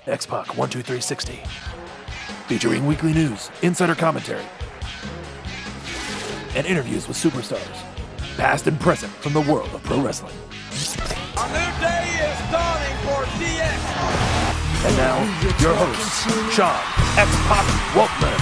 X-Pac 12360. Featuring weekly news, insider commentary, and interviews with superstars, past and present from the world of pro wrestling. A new day is dawning for DX. And now, your host, Sean X-Pac Waltman.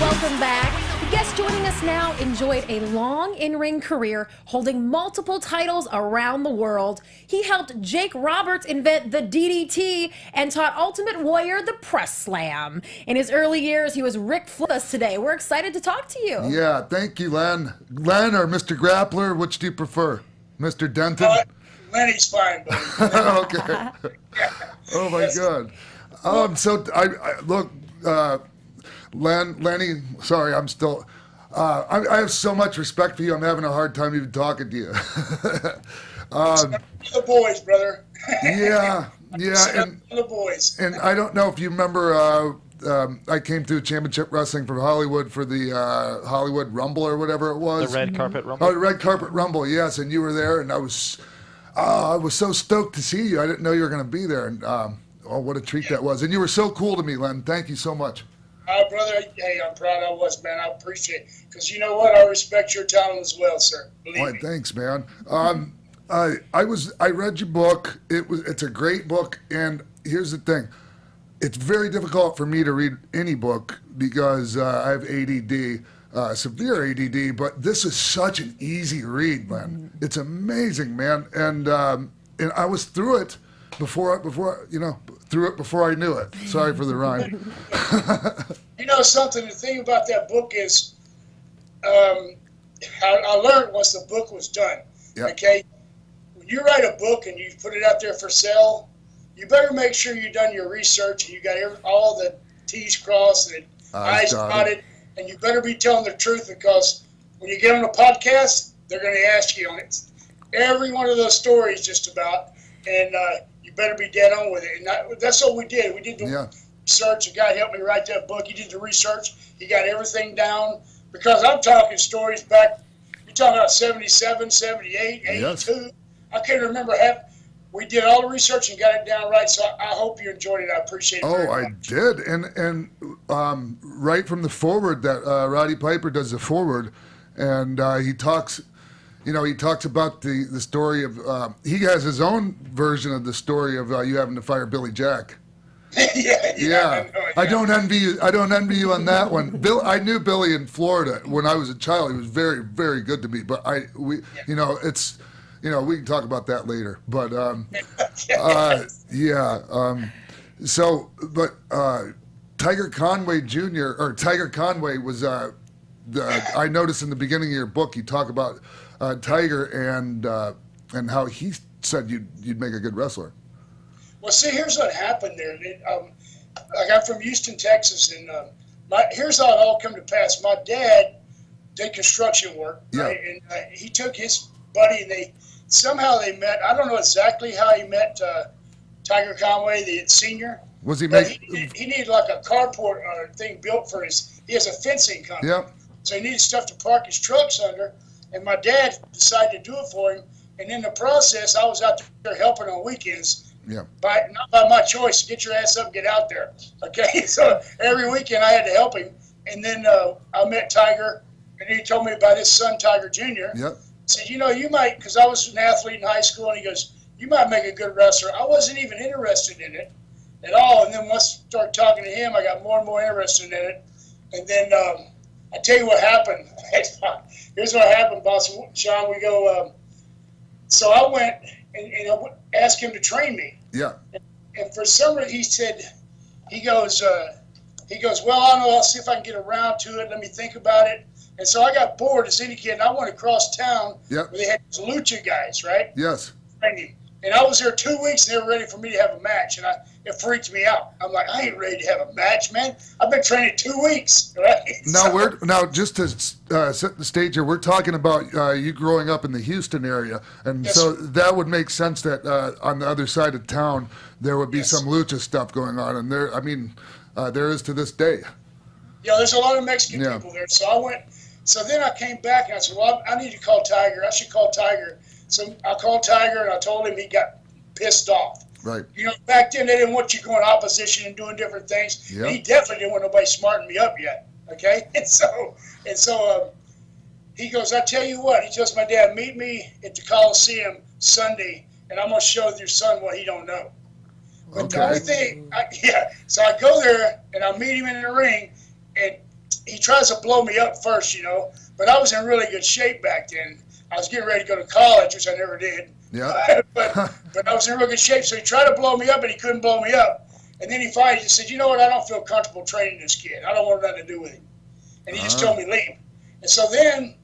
Welcome back. The guest joining us now enjoyed a long in-ring career holding multiple titles around the world. He helped Jake Roberts invent the DDT and taught Ultimate Warrior the press slam. In his early years, he was Ric Flair with us today. We're excited to talk to you. Yeah, thank you, Len. Len or Mr. Grappler, which do you prefer? Mr. Denton? Lenny's fine, buddy. Okay. Oh, my God. So, look, Lenny, sorry, I'm still, I have so much respect for you, I'm having a hard time even talking to you. The boys, brother. Yeah, and the boys. And I don't know if you remember, I came to Championship Wrestling for Hollywood for the Hollywood Rumble or whatever it was. The Red Carpet Rumble? Oh, the Red Carpet Rumble, yes, and you were there, and I was so stoked to see you. I didn't know you were going to be there, and oh, what a treat that was. And you were so cool to me, Len. Thank you so much. Brother, hey, I'm proud I was, man. I appreciate it. Because you know what? I respect your talent as well, sir. Believe me. Thanks, man. I read your book. It's a great book, and here's the thing. It's very difficult for me to read any book because I have ADD, severe ADD, but this is such an easy read, man. It's amazing, man. And I was through it before I knew it. Sorry for the rhyme. You know something, the thing about that book is I learned once the book was done. Yep. Okay? When you write a book and you put it out there for sale, you better make sure you've done your research and you got all the T's crossed and I's dotted, and you better be telling the truth because when you get on a podcast, they're going to ask you on it. Every one of those stories just about, and you better be dead on with it. And that's what we did. We did the research. A guy helped me write that book. He did the research. He got everything down. Because I'm talking stories back, you're talking about 77, 78, 82. Yes. I can't remember half. We did all the research and got it down right, so I hope you enjoyed it. I appreciate it. Oh, I did. And right from the forward, that Roddy Piper does the forward, and he talks... You know, he talks about the story of, he has his own version of the story of you having to fire Billy Jack. Yeah. I don't envy you. I don't envy you on that one. I knew Billy in Florida when I was a child. He was very, very good to me. But we can talk about that later. But Tiger Conway Jr. or Tiger Conway was I noticed in the beginning of your book you talk about Tiger and how he said you'd make a good wrestler. Well, see, here's what happened there. Like I'm from Houston, Texas, and here's how it all come to pass. My dad did construction work, right? And he took his buddy, and somehow they met. I don't know exactly how he met Tiger Conway, the senior. Was he he needed like a carport thing built for he has a fencing company. Yeah. So he needed stuff to park his trucks under, and my dad decided to do it for him. And in the process, I was out there helping on weekends. Yeah. Not by my choice. Get your ass up and get out there. Okay? So every weekend I had to help him. And then I met Tiger, and he told me about his son, Tiger Jr. Yep. Said, you might, because I was an athlete in high school, and he goes, you might make a good wrestler. I wasn't even interested in it at all. And then once I started talking to him, I got more and more interested in it. And then I tell you what happened. Here's what happened, boss. Sean, we go, so I went and I asked him to train me. Yeah. And for some reason, he goes, well, I don't know, I'll see if I can get around to it. Let me think about it. And so I got bored as any kid, and I went across town where they had these lucha guys, right? Yes. Training. And I was there 2 weeks, and they were ready for me to have a match, and it freaked me out. I'm like, I ain't ready to have a match, man. I've been training 2 weeks, right? Now just to set the stage here, we're talking about you growing up in the Houston area, and so that would make sense that on the other side of town there would be some lucha stuff going on, and there is to this day. Yeah, there's a lot of Mexican people there. So then I came back and I said, well, I need to call Tiger. I should call Tiger. So I called Tiger and I told him. He got pissed off. Right. You know, back then they didn't want you going opposition and doing different things. Yep. He definitely didn't want nobody smarting me up yet. Okay, and so he goes, I tell you what, he tells my dad, meet me at the Coliseum Sunday, and I'm gonna show your son what he don't know. But the only thing, so I go there and I meet him in the ring, and he tries to blow me up first, you know. But I was in really good shape back then. I was getting ready to go to college, which I never did. Yeah. but I was in real good shape, so he tried to blow me up, and he couldn't blow me up. And then he finally just said, you know what, I don't feel comfortable training this kid. I don't want nothing to do with him. And he just told me leave. And so then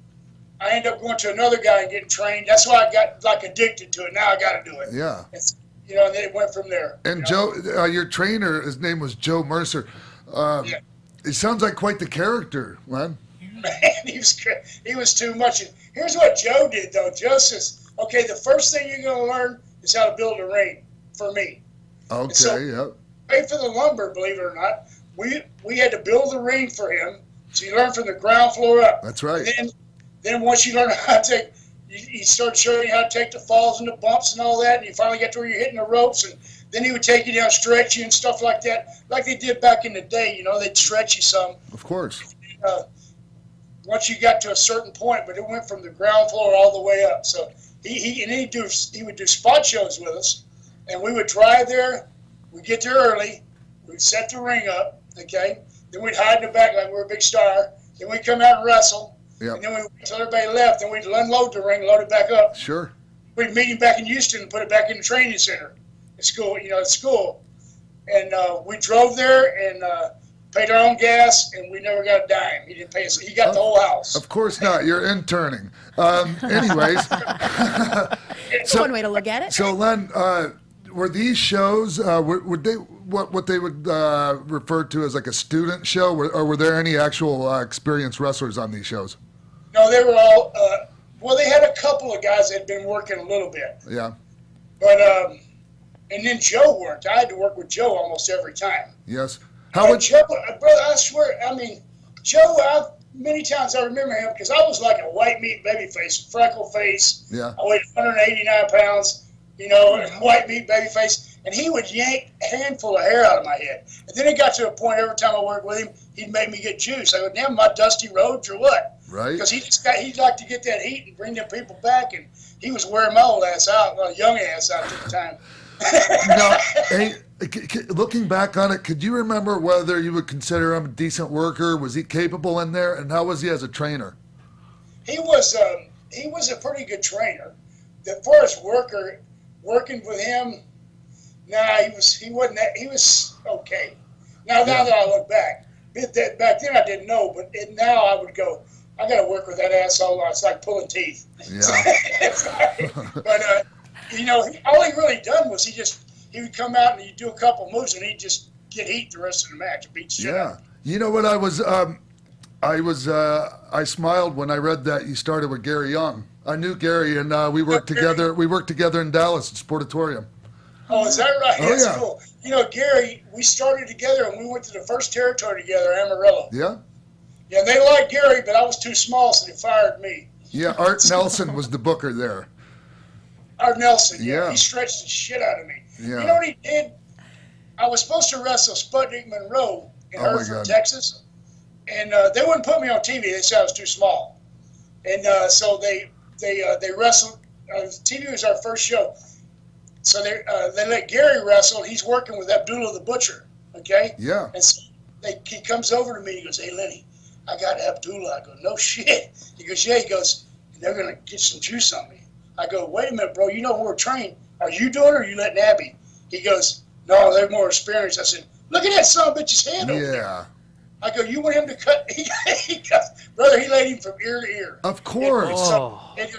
I ended up going to another guy and getting trained. That's why I got like addicted to it. Now I got to do it. Yeah. You know, and then it went from there. And Joe, your trainer, his name was Joe Mercer. It sounds like quite the character, man. Man, he was too much. And here's what Joe did, though. Joe says, okay, the first thing you're going to learn is how to build a ring for me. Okay, so, pay for the lumber, believe it or not. We had to build the ring for him. So you learn from the ground floor up. That's right. And then once you learn how to take, he started showing you how to take the falls and the bumps and all that, and you finally get to where you're hitting the ropes, and then he would take you down, stretch you and stuff like that, like they did back in the day. You know, they'd stretch you some. Of course. Once you got to a certain point, but it went from the ground floor all the way up. So he would do spot shows with us, and we would drive there. We'd get there early. We'd set the ring up, okay? Then we'd hide in the back like we were a big star. Then we'd come out and wrestle. Yep. And then we'd wait until everybody left, and we'd unload the ring, load it back up. Sure. We'd meet him back in Houston and put it back in the training center at school, at school. And we drove there and paid our own gas, and we never got a dime. He didn't pay us. He got the whole house. Of course not. You're interning. Anyways. That's one way to look at it. So, Len, were these shows, would they what they would refer to as like a student show, or were there any actual experienced wrestlers on these shows? No, they were all, well, they had a couple of guys that had been working a little bit. Yeah. But, and then Joe worked. I had to work with Joe almost every time. Yes. How would Joe, brother, I swear, I mean, Joe, many times I remember him because I was like a white meat baby face, freckle face. Yeah. I weighed 189 pounds, white meat baby face. And he would yank a handful of hair out of my head. And then it got to a point every time I worked with him, he'd make me get juice. I would, damn, my dusty roads or what? Right. Because he'd like to get that heat and bring them people back. And he was wearing my old ass out, well, young ass out at the time. Now, hey, looking back on it, could you remember whether you would consider him a decent worker? Was he capable in there? And how was he as a trainer? He was a pretty good trainer. As far as working with him, nah, he wasn't that. He was okay. Now that I look back, back then I didn't know, but now I would go, I got to work with that asshole. It's like pulling teeth. Yeah. But all he really done was he would come out and he'd do a couple moves and he'd just get heat the rest of the match and beat the shit out. You know what I smiled when I read that you started with Gary Young. I knew Gary, and we worked together. We worked together in Dallas at Sportatorium. Oh, is that right? Oh, That's yeah. cool. Gary, we started together and we went to the first territory together, Amarillo. Yeah. Yeah, they liked Gary, but I was too small, so they fired me. Yeah, Art Nelson was the booker there. Art Nelson, yeah. He stretched the shit out of me. Yeah. You know what he did? I was supposed to wrestle Sputnik Monroe in Hereford, Texas, and they wouldn't put me on TV. They said I was too small, and so they wrestled. TV was our first show, so they let Gary wrestle. He's working with Abdullah the Butcher, okay? Yeah. And so he comes over to me. He goes, "Hey, Lenny, I got Abdullah." I go, "No shit." He goes, "Yeah." He goes, "They're gonna get some juice on me." I go, "Wait a minute, bro. You know who we're trained. Are you doing it or are you letting Abby?" He goes, "No, they're more experienced." I said, "Look at that son of a bitch's hand over there." I go, "You want him to cut?" He goes, "Brother, he laid him from ear to ear." Of course.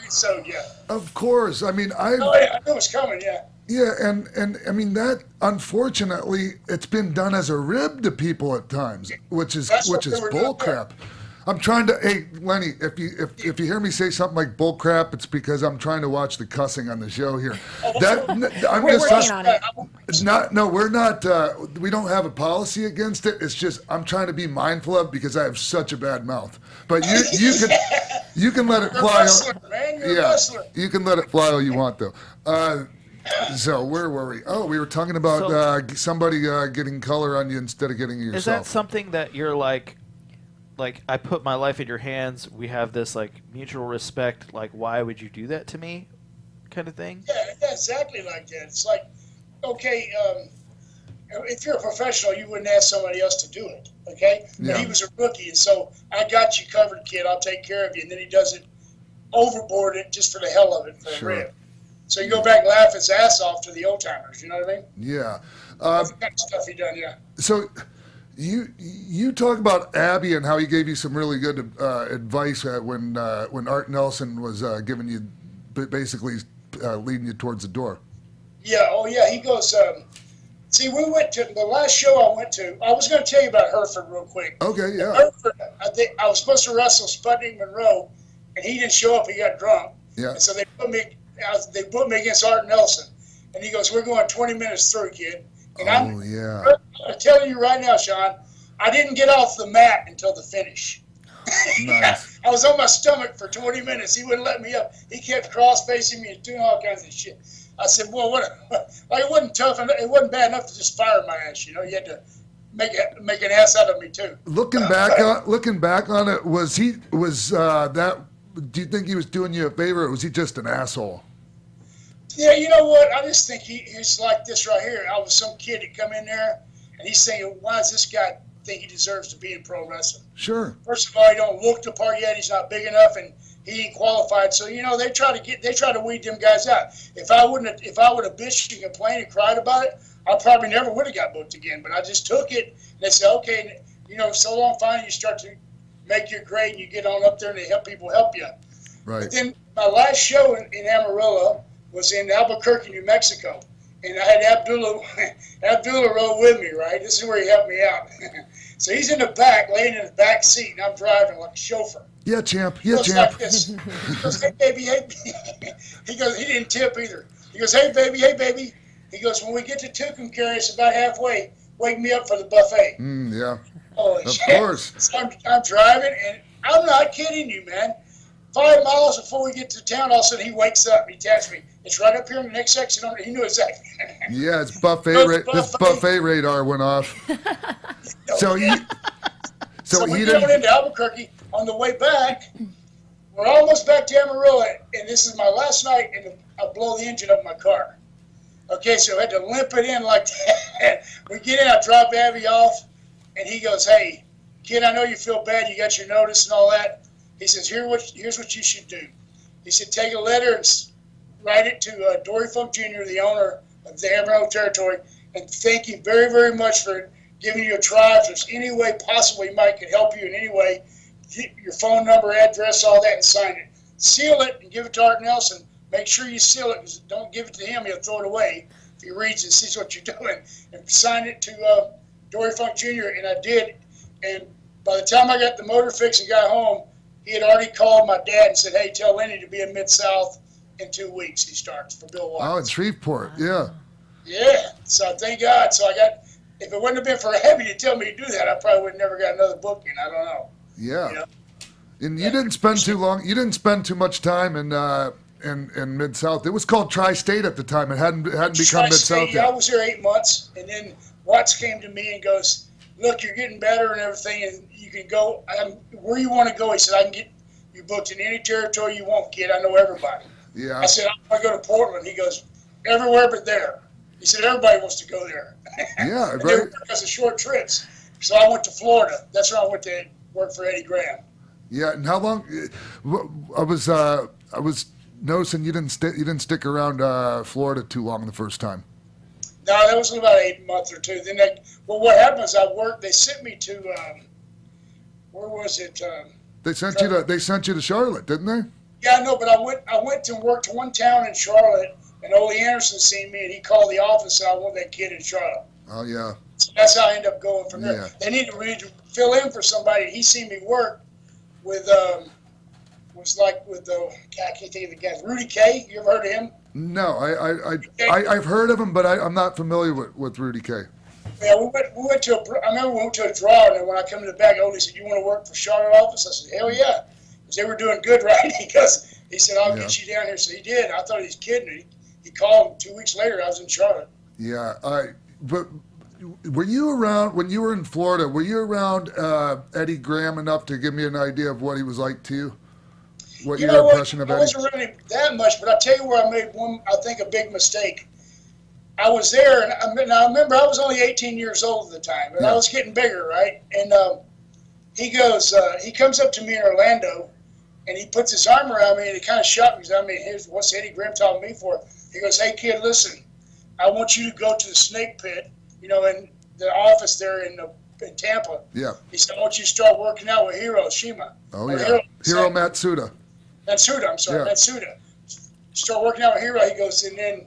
So yeah. Of course. I mean, I knew it was coming, yeah. Yeah, and I mean that. Unfortunately, it's been done as a rib to people at times, which is bullcrap. I'm trying to. Hey, Lenny, if you hear me say something like bullcrap, it's because I'm trying to watch the cussing on the show here. We're working on it. It's not. No, we're not. We don't have a policy against it. It's just I'm trying to be mindful of because I have such a bad mouth. But you can let it fly. You're a wrestler, man. You're a wrestler. You can let it fly all you want though. So where were we? Oh, we were talking about somebody getting color on you instead of getting it yourself. Is that something that you're like I put my life in your hands, we have this like mutual respect, like why would you do that to me kind of thing? Yeah, exactly like that. It's like, okay, if you're a professional, you wouldn't ask somebody else to do it, okay? Yeah. But he was a rookie, and so I got you covered, kid. I'll take care of you. And then he does it overboard it just for the hell of it for a rib. So you go back and laugh his ass off to the old timers. You know what I mean? Yeah. That's the kind of stuff he done. Yeah. So you talk about Abby and how he gave you some really good advice when Art Nelson was giving you basically leading you towards the door. Yeah. Oh yeah. He goes. See, we went to the last show I went to. I was going to tell you about Hereford real quick. Okay. Yeah. Hereford, I was supposed to wrestle Sputnik Monroe, and he didn't show up. He got drunk. Yeah. And so they put me against Art Nelson, and he goes, "We're going 20 minutes through, kid." And I'm telling you right now, Sean, I didn't get off the mat until the finish. Nice. I was on my stomach for 20 minutes. He wouldn't let me up. He kept cross-facing me and doing all kinds of shit. I said, "Well, what?" Like, it wasn't tough. It wasn't bad enough to just fire my ass. You know, you had to make an ass out of me too. Looking back on it, that? Do you think he was doing you a favor, or was he just an asshole? Yeah, you know what? I just think he's like this right here. I was some kid that come in there, and he's saying, "Why does this guy think he deserves to be in pro wrestling?" Sure. First of all, he don't look the part yet. He's not big enough, and he ain't qualified. So you know they try to weed them guys out. If I would have bitched and complained and cried about it, I probably never would have got booked again. But I just took it, and they said, "Okay, you know, so long, fine." You start to make your grade, and you get on up there, and they help you. Right. But then my last show in Amarillo was in Albuquerque, New Mexico, and I had Abdullah rode with me. Right, this is where he helped me out. So he's in the back, laying in the back seat, and I'm driving like a chauffeur. Yeah, champ. Yeah, He goes champ. like this. He goes, "Hey, baby, hey." He goes, he didn't tip either. He goes, "Hey, baby, hey, baby." He goes, "When we get to Tucumcari, it's about halfway. Wake me up for the buffet." Yeah. Holy Of shit. course. So I'm driving, and I'm not kidding you, man. 5 miles before we get to town, all of a sudden he wakes up and he taps me. "It's right up here in the next section." He knew exactly. Yeah, it's buffet. This buffet radar went off. So we get on into Albuquerque. On the way back, we're almost back to Amarillo, and this is my last night, and I blow the engine up my car. Okay, so I had to limp it in like that. We get in, I drop Abby off, and he goes, "Hey, kid, I know you feel bad. You got your notice and all that." He says, here's what you should do. He said, "Take a letter and write it to Dory Funk Jr., the owner of the Amarillo territory, and thank you very, very much for giving you a try. If there's any way possible he might could help you in any way, get your phone number, address, all that, and sign it. Seal it and give it to Art Nelson. Make sure you seal it, because don't give it to him. He'll throw it away if he reads and sees what you're doing. And sign it to Dory Funk Jr., and I did. And by the time I got the motor fixed and got home, he had already called my dad and said, "Hey, tell Lenny to be in Mid-South in 2 weeks. He starts for Bill Watts." Oh, in Shreveport, yeah. Yeah, so thank God. So if it wouldn't have been for Abby to tell me to do that, I probably would have never got another booking. I don't know. Yeah. You know? And you didn't spend too long. You didn't spend too much time in Mid-South. It was called Tri-State at the time. It hadn't become Mid-South Yeah, yet. I was here 8 months, and then Watts came to me and goes, "Look, you're getting better and everything, and you can go where you want to go." He said, "I can get you booked in any territory you want, kid. I know everybody." Yeah. I said, "I want to go to Portland." He goes, "Everywhere but there." He said, "Everybody wants to go there." Yeah, and right. because of short trips. So I went to Florida. That's where I went to work for Eddie Graham. Yeah, and how long? I was noticing you didn't stick around Florida too long the first time. No, that was about 8 months or two. Then what happened is I worked. They sent me to where was it? They sent you to Charlotte, didn't they? Yeah, no, but I went to work to one town in Charlotte, and Ole Anderson seen me, and he called the office, and I want that kid in Charlotte. Oh yeah. So that's how I ended up going from there. Yeah. They needed to fill in for somebody. He seen me work with I can't think of the guy, Rudy K. You ever heard of him? No, I've heard of him, but I'm not familiar with Rudy K. Yeah, we went to I remember we went to a draw, and then when I come to the back, Ole said, "You want to work for Charlotte office?" I said, "Hell yeah," because they were doing good, right? He said, "I'll get you down here." So he did. I thought he was kidding me. he called 2 weeks later. I was in Charlotte. Yeah, but were you around when you were in Florida? Were you around Eddie Graham enough to give me an idea of what he was like to you? What your impression of Eddie? I wasn't really that much, but I'll tell you where I made one, I think, a big mistake. I was there, and I remember I was only 18 years old at the time, and I was getting bigger, right? And he comes up to me in Orlando, and he puts his arm around me, and he kind of shocked me. I mean, what's Eddie Graham talking to me for? He goes, "Hey, kid, listen, I want you to go to the snake pit, in the office there in Tampa." Yeah. He said, "I want you to start working out with Hiro Shima." Oh, yeah. Hiro Matsuda. Matsuda. Start working out with Hiro. He goes, and then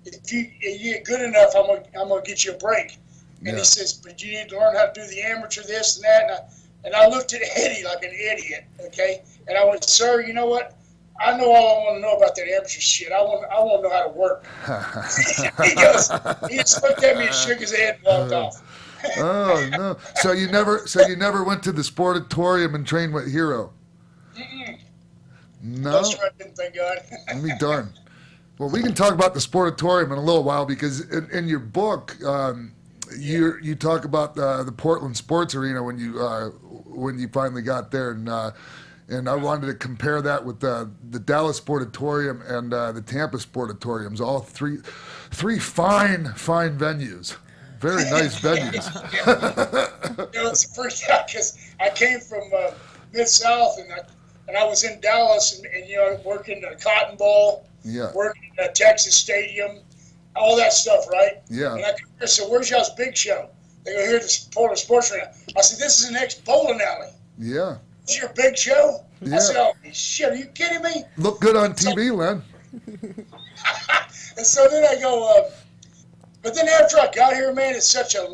if you get good enough, I'm gonna get you a break. And he says, but you need to learn how to do the amateur this and that. And I looked at Eddie like an idiot, okay? And I went, "Sir, you know what? I know all I want to know about that amateur shit. I want to know how to work." He just looked at me and shook his head and walked off. Oh no! So you never went to the sportatorium and trained with Hiro? Mm-mm. No. That's right, I didn't, thank God. Let me darn. Well, we can talk about the sportatorium in a little while because in your book, you talk about the Portland Sports Arena when you finally got there, and I wanted to compare that with the Dallas Sportatorium and the Tampa Sportatoriums, all three fine venues, very nice venues. It's the first time because I came from Mid-South and I was in Dallas and working the Cotton Bowl, working at Texas Stadium, all that stuff, right? Yeah. And I said, "Where's y'all's big show?" They go, "Here at the Portland Sports Arena." I said, "This is the next bowling alley." Yeah. "Is your big show?" Yeah. I said, "Oh shit, are you kidding me?" Look good on TV, Len. And so then I go, but then after I got here, man, it's such a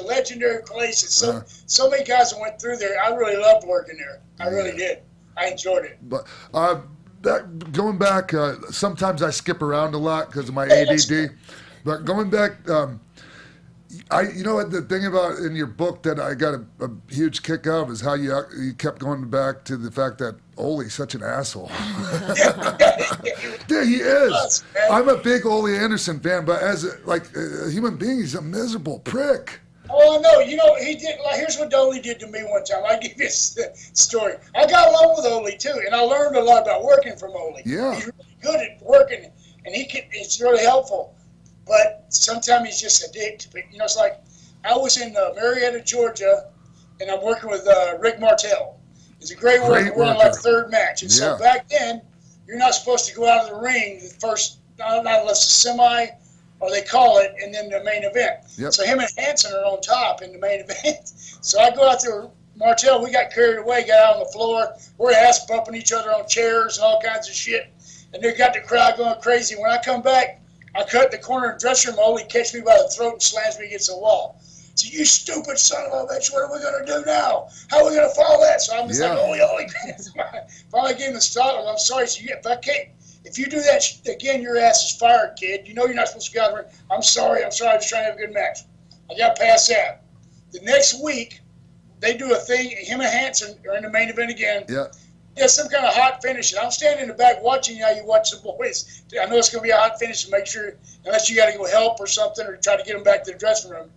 legendary place. It's so many guys that went through there. I really loved working there. I really did. I enjoyed it. But going back, sometimes I skip around a lot because of my ADD. But going back, the thing about in your book that I got a huge kick out of is how you kept going back to the fact that Ole's such an asshole. Yeah, he is. I'm a big Ole Anderson fan, but as a human being, he's a miserable prick. Oh, no, he did. Here's what Ole did to me one time. I'll give you a story. I got along with Ole, too, and I learned a lot about working from Ole. Yeah. He's really good at working, and it's really helpful. But sometimes he's just a dick. It's like I was in Marietta, Georgia, and I'm working with Rick Martel. He's a great worker. We're on our third match. And so back then, you're not supposed to go out of the ring the first, not unless it's semi, or they call it, and then the main event. Yep. So him and Hanson are on top in the main event. So I go out there, Martel, we got carried away, got out on the floor. We're ass bumping each other on chairs and all kinds of shit. And they got the crowd going crazy. When I come back, I cut the corner of the dressing room. Ole catches me by the throat and slams me against the wall. So, "You stupid son of a bitch, what are we going to do now? How are we going to follow that?" So I'm just like, Ole. Finally gave him the stop. I'm sorry. So if you do that again, your ass is fired, kid. You know you're not supposed to go out there. I'm sorry. I'm just trying to have a good match. I got past that. The next week, they do a thing. Him and Hanson are in the main event again. Yeah. Yeah, some kind of hot finish. And I'm standing in the back watching how you watch the boys. I know it's going to be a hot finish to make sure, unless you got to go help or something or try to get them back to the dressing room.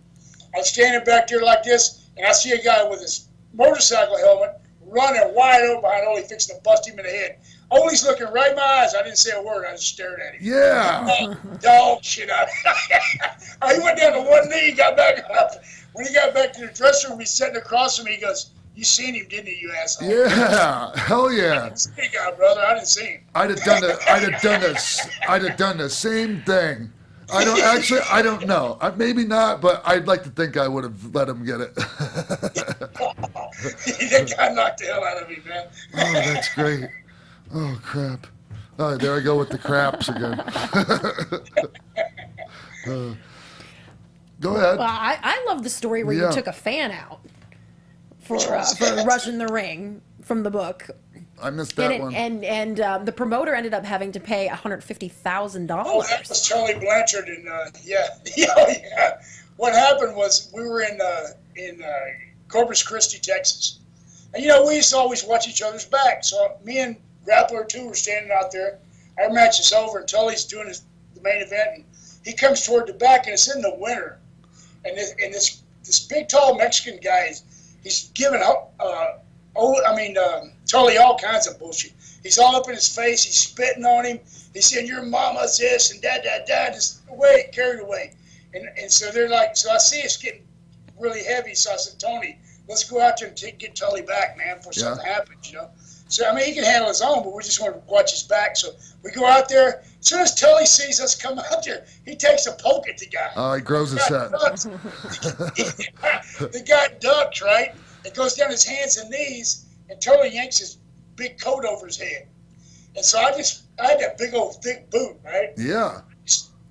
I'm standing back there like this, and I see a guy with his motorcycle helmet running wide open behind Ole, fixing to bust him in the head. Ole's looking right in my eyes. I didn't say a word. I just stared at him. Yeah. Dog shit out. He went down to one knee, got back up. When he got back to the dressing room, he's sitting across from me. He goes, "You seen him, didn't you, you asshole?" Yeah, hell yeah. I didn't see the guy, brother. I didn't see him. I'd have done the same thing. I don't know. Maybe not, but I'd like to think I would have let him get it. That guy knocked the hell out of me, man. Oh, that's great. Oh, crap. Oh, there I go with the craps again. Go ahead. Well, I love the story where you took a fan out for rushing the ring from the book. I missed that one. And the promoter ended up having to pay $150,000. Oh, that was Charlie Blanchard, and yeah. What happened was we were in Corpus Christi, Texas, and we used to always watch each other's back. So me and Grappler too were standing out there. Our match is over, and Tully's doing the main event, and he comes toward the back, and it's in the winter, and this big tall Mexican guy he's giving Tully all kinds of bullshit. He's all up in his face. He's spitting on him. He's saying, your mama's this and da, just carried away. And so they're like, so I see it's getting really heavy. So I said, Tony, let's go out there and get Tully back, man, before something happens, you know. So, I mean, he can handle his own, but we just want to watch his back. So we go out there. As soon as Tully sees us come out there, he takes a poke at the guy. Oh, he grows his set. The guy ducked, right? It goes down his hands and knees, and Tully yanks his big coat over his head. And so I had that big old thick boot, right? Yeah.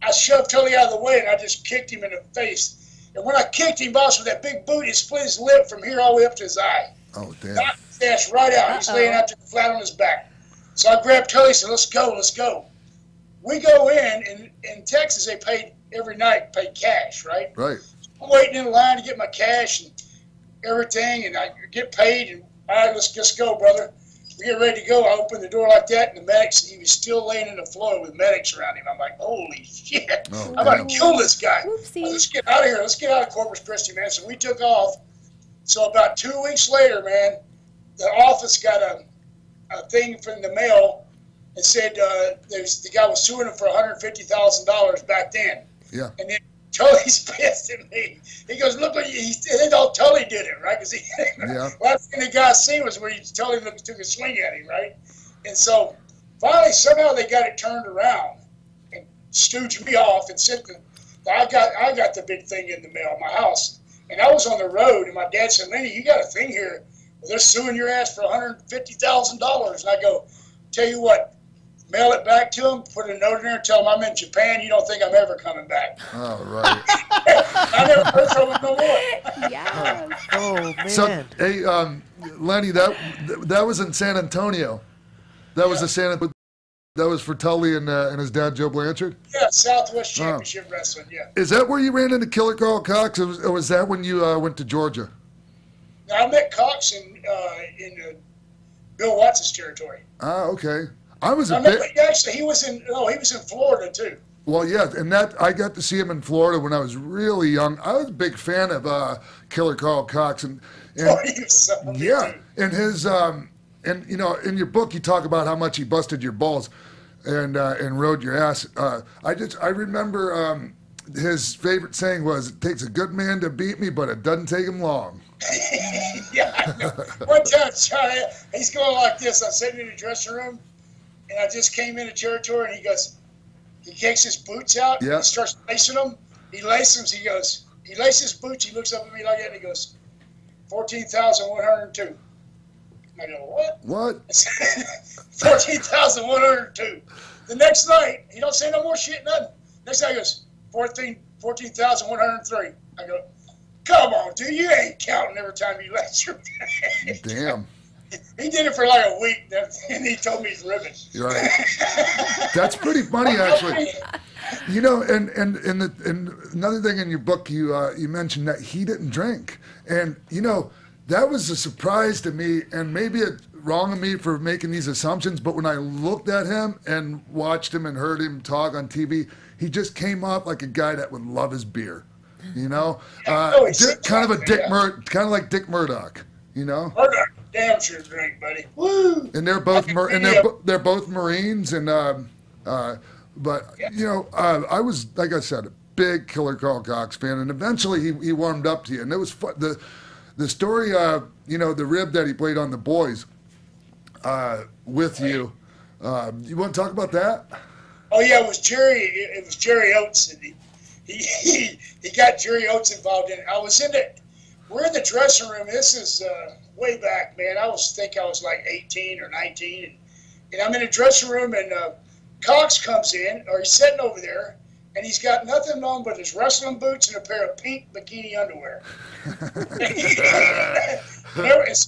I shoved Tully out of the way, and I just kicked him in the face. And when I kicked him, boss, with that big boot, it split his lip from here all the way up to his eye. Oh, damn. Knocked his ass right out. He's laying out there flat on his back. So I grabbed Tully and said, let's go. We go in Texas, they paid every night, paid cash, right? Right. I'm waiting in line to get my cash and everything, and I get paid, and all right, let's just go, brother. We get ready to go. I open the door like that, and the medics, he was still laying in the floor with medics around him. I'm like, holy shit. Oh, I'm about to kill this guy. Oopsie. Let's get out of here. Let's get out of Corpus Christi, man. So we took off. So about 2 weeks later, man, the office got a thing from the mail and said the guy was suing him for $150,000 back then. Yeah. And then Tully's pissed at me. He goes, look what he thought Tully did it, right? Because last thing the guy seen was when Tully took a swing at him, right? And so finally, somehow they got it turned around and stooged me off and sent I got the big thing in the mail, my house. And I was on the road, and my dad said, Lenny, you got a thing here. They're suing your ass for $150,000. And I go, tell you what, mail it back to him, put a note in there, and tell him I'm in Japan. You don't think I'm ever coming back. Oh, right. I never heard from him no more. Yeah. Oh, man. So, hey, Lenny, that was in San Antonio. That was that was for Tully and his dad, Joe Blanchard? Yeah, Southwest Championship Wrestling, yeah. Is that where you ran into Killer Carl Cox, or was that when you went to Georgia? Now, I met Cox in Bill Watts' territory. Ah, okay. Actually, he was in Florida too. Well, yeah, and I got to see him in Florida when I was really young. I was a big fan of Killer Carl Cox, and yeah, and his and you know, in your book you talk about how much he busted your balls and rode your ass. I remember his favorite saying was, "It takes a good man to beat me, but it doesn't take him long." Yeah, I know. One time, Charlie, he's going like this. I'm sitting in the dressing room, and I just came into territory, and he takes his boots out, and he starts lacing them. He laces them, he laces his boots, he looks up at me like that, and he goes, 14,102. I go, what? What? 14,102. The next night, he don't say no more shit, nothing. Next night, he goes, 14,103. I go, come on, dude, you ain't counting every time you lace your bag. Damn. He did it for like a week, and he told me he's ribbon. You're right. That's pretty funny, actually. You know, and another thing in your book, you mentioned that he didn't drink, and you know that was a surprise to me, and maybe it's wrong of me for making these assumptions. But when I looked at him and watched him and heard him talk on TV, he just came off like a guy that would love his beer. You know, kind of like Dick Murdoch. You know. Murdoch. Damn sure drink, buddy. Woo! And they're both they're both Marines, and but you know, I was, like I said, a big Killer Carl Cox fan, and eventually he warmed up to you, and it was fun. The story, you know, the rib that he played on the boys with you. You want to talk about that? Oh yeah, it was Jerry Oates, and he got Jerry Oates involved in it. We're in the dressing room. This is way back, man. I think I was like 18 or 19. And I'm in the dressing room, and Cox comes in, or he's sitting over there, and he's got nothing on but his wrestling boots and a pair of pink bikini underwear.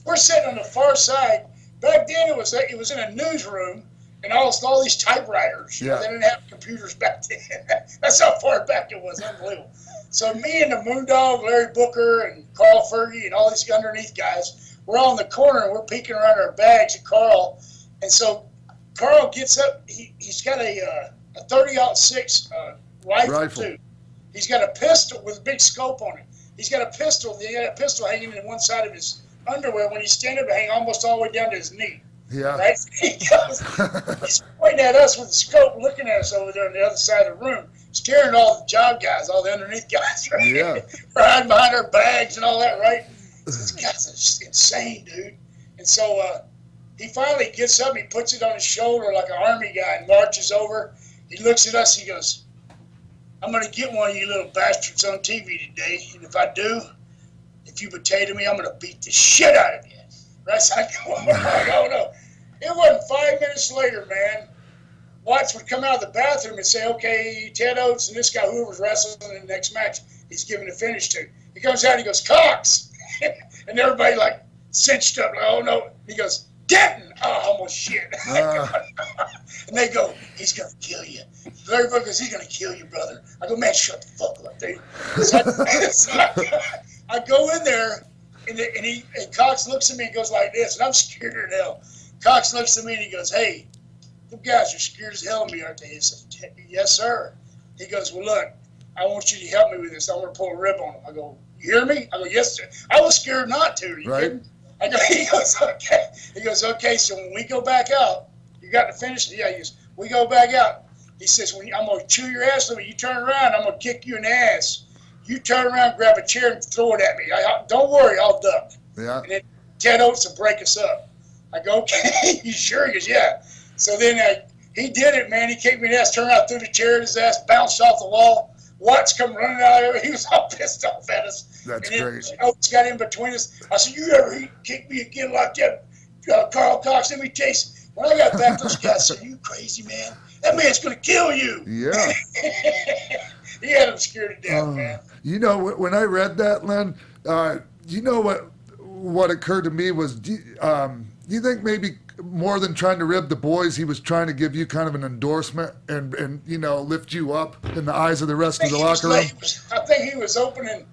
We're sitting on the far side. Back then, it was in a newsroom, and all these typewriters. Yeah. They didn't have computers back then. That's how far back it was. Unbelievable. So me and the Moondog, Larry Booker, and Carl Fergie, and all these underneath guys, we're all in the corner, and we're peeking around our bags at Carl. And so Carl gets up. He's got a a 30-06 rifle too. He's got a pistol with a big scope on it. He's got a pistol. He got a pistol hanging in one side of his underwear when he's standing up, hanging almost all the way down to his knee. Yeah. Right? He's pointing at us with a scope, looking at us over there on the other side of the room, staring at all the job guys, all the underneath guys, right? Yeah. We're hiding behind our bags and all that, right? This guy's just insane, dude. And so he finally gets up, he puts it on his shoulder like an army guy and marches over. He looks at us, he goes, I'm going to get one of you little bastards on TV today, and if I do, if you potato me, I'm going to beat the shit out of you. Right? So I go, oh, no. It wasn't 5 minutes later, man. Watts would come out of the bathroom and say, okay, Ted Oates and this guy, whoever's wrestling in the next match, he's giving the finish to. He comes out and he goes, Cox! And everybody, like, cinched up, like, oh, no. He goes, Denton! Oh, almost shit. And they go, he's going to kill you. Everybody goes, he's going to kill you, brother. I go, man, shut the fuck up, dude. So I go in there, and Cox looks at me and goes like this, and I'm scared as hell. Cox looks at me and he goes, hey, them guys are scared as hell of me, aren't they? He said, yes, sir. He goes, well, look, I want you to help me with this. I want to pull a rib on them. I go, you hear me? I go, yes, sir. I was scared not to. Are you kidding? I go, he goes, okay. He goes, okay, so when we go back out, you got to finish it? Yeah, he goes, we go back out. He says, I'm going to chew your ass over. You turn around, I'm going to kick you in the ass. You turn around, grab a chair, and throw it at me. Don't worry, I'll duck. Yeah. And then Ted Oates will break us up. I go, okay. You sure? He goes, yeah. So then he did it, man. He kicked me in the ass, turned around, threw the chair at his ass, bounced off the wall. Watts come running out of there. He was all pissed off at us. That's and then great. Oates got in between us. I said, you ever kick me again like that, Carl Cox? Let me chase. When I got back, those guys said, you crazy, man. That man's going to kill you. Yeah. He had him scared to death, man. You know, when I read that, Len, you know what occurred to me was, do you think maybe more than trying to rib the boys, he was trying to give you kind of an endorsement and you know, lift you up in the eyes of the rest of the locker room? I think he was opening,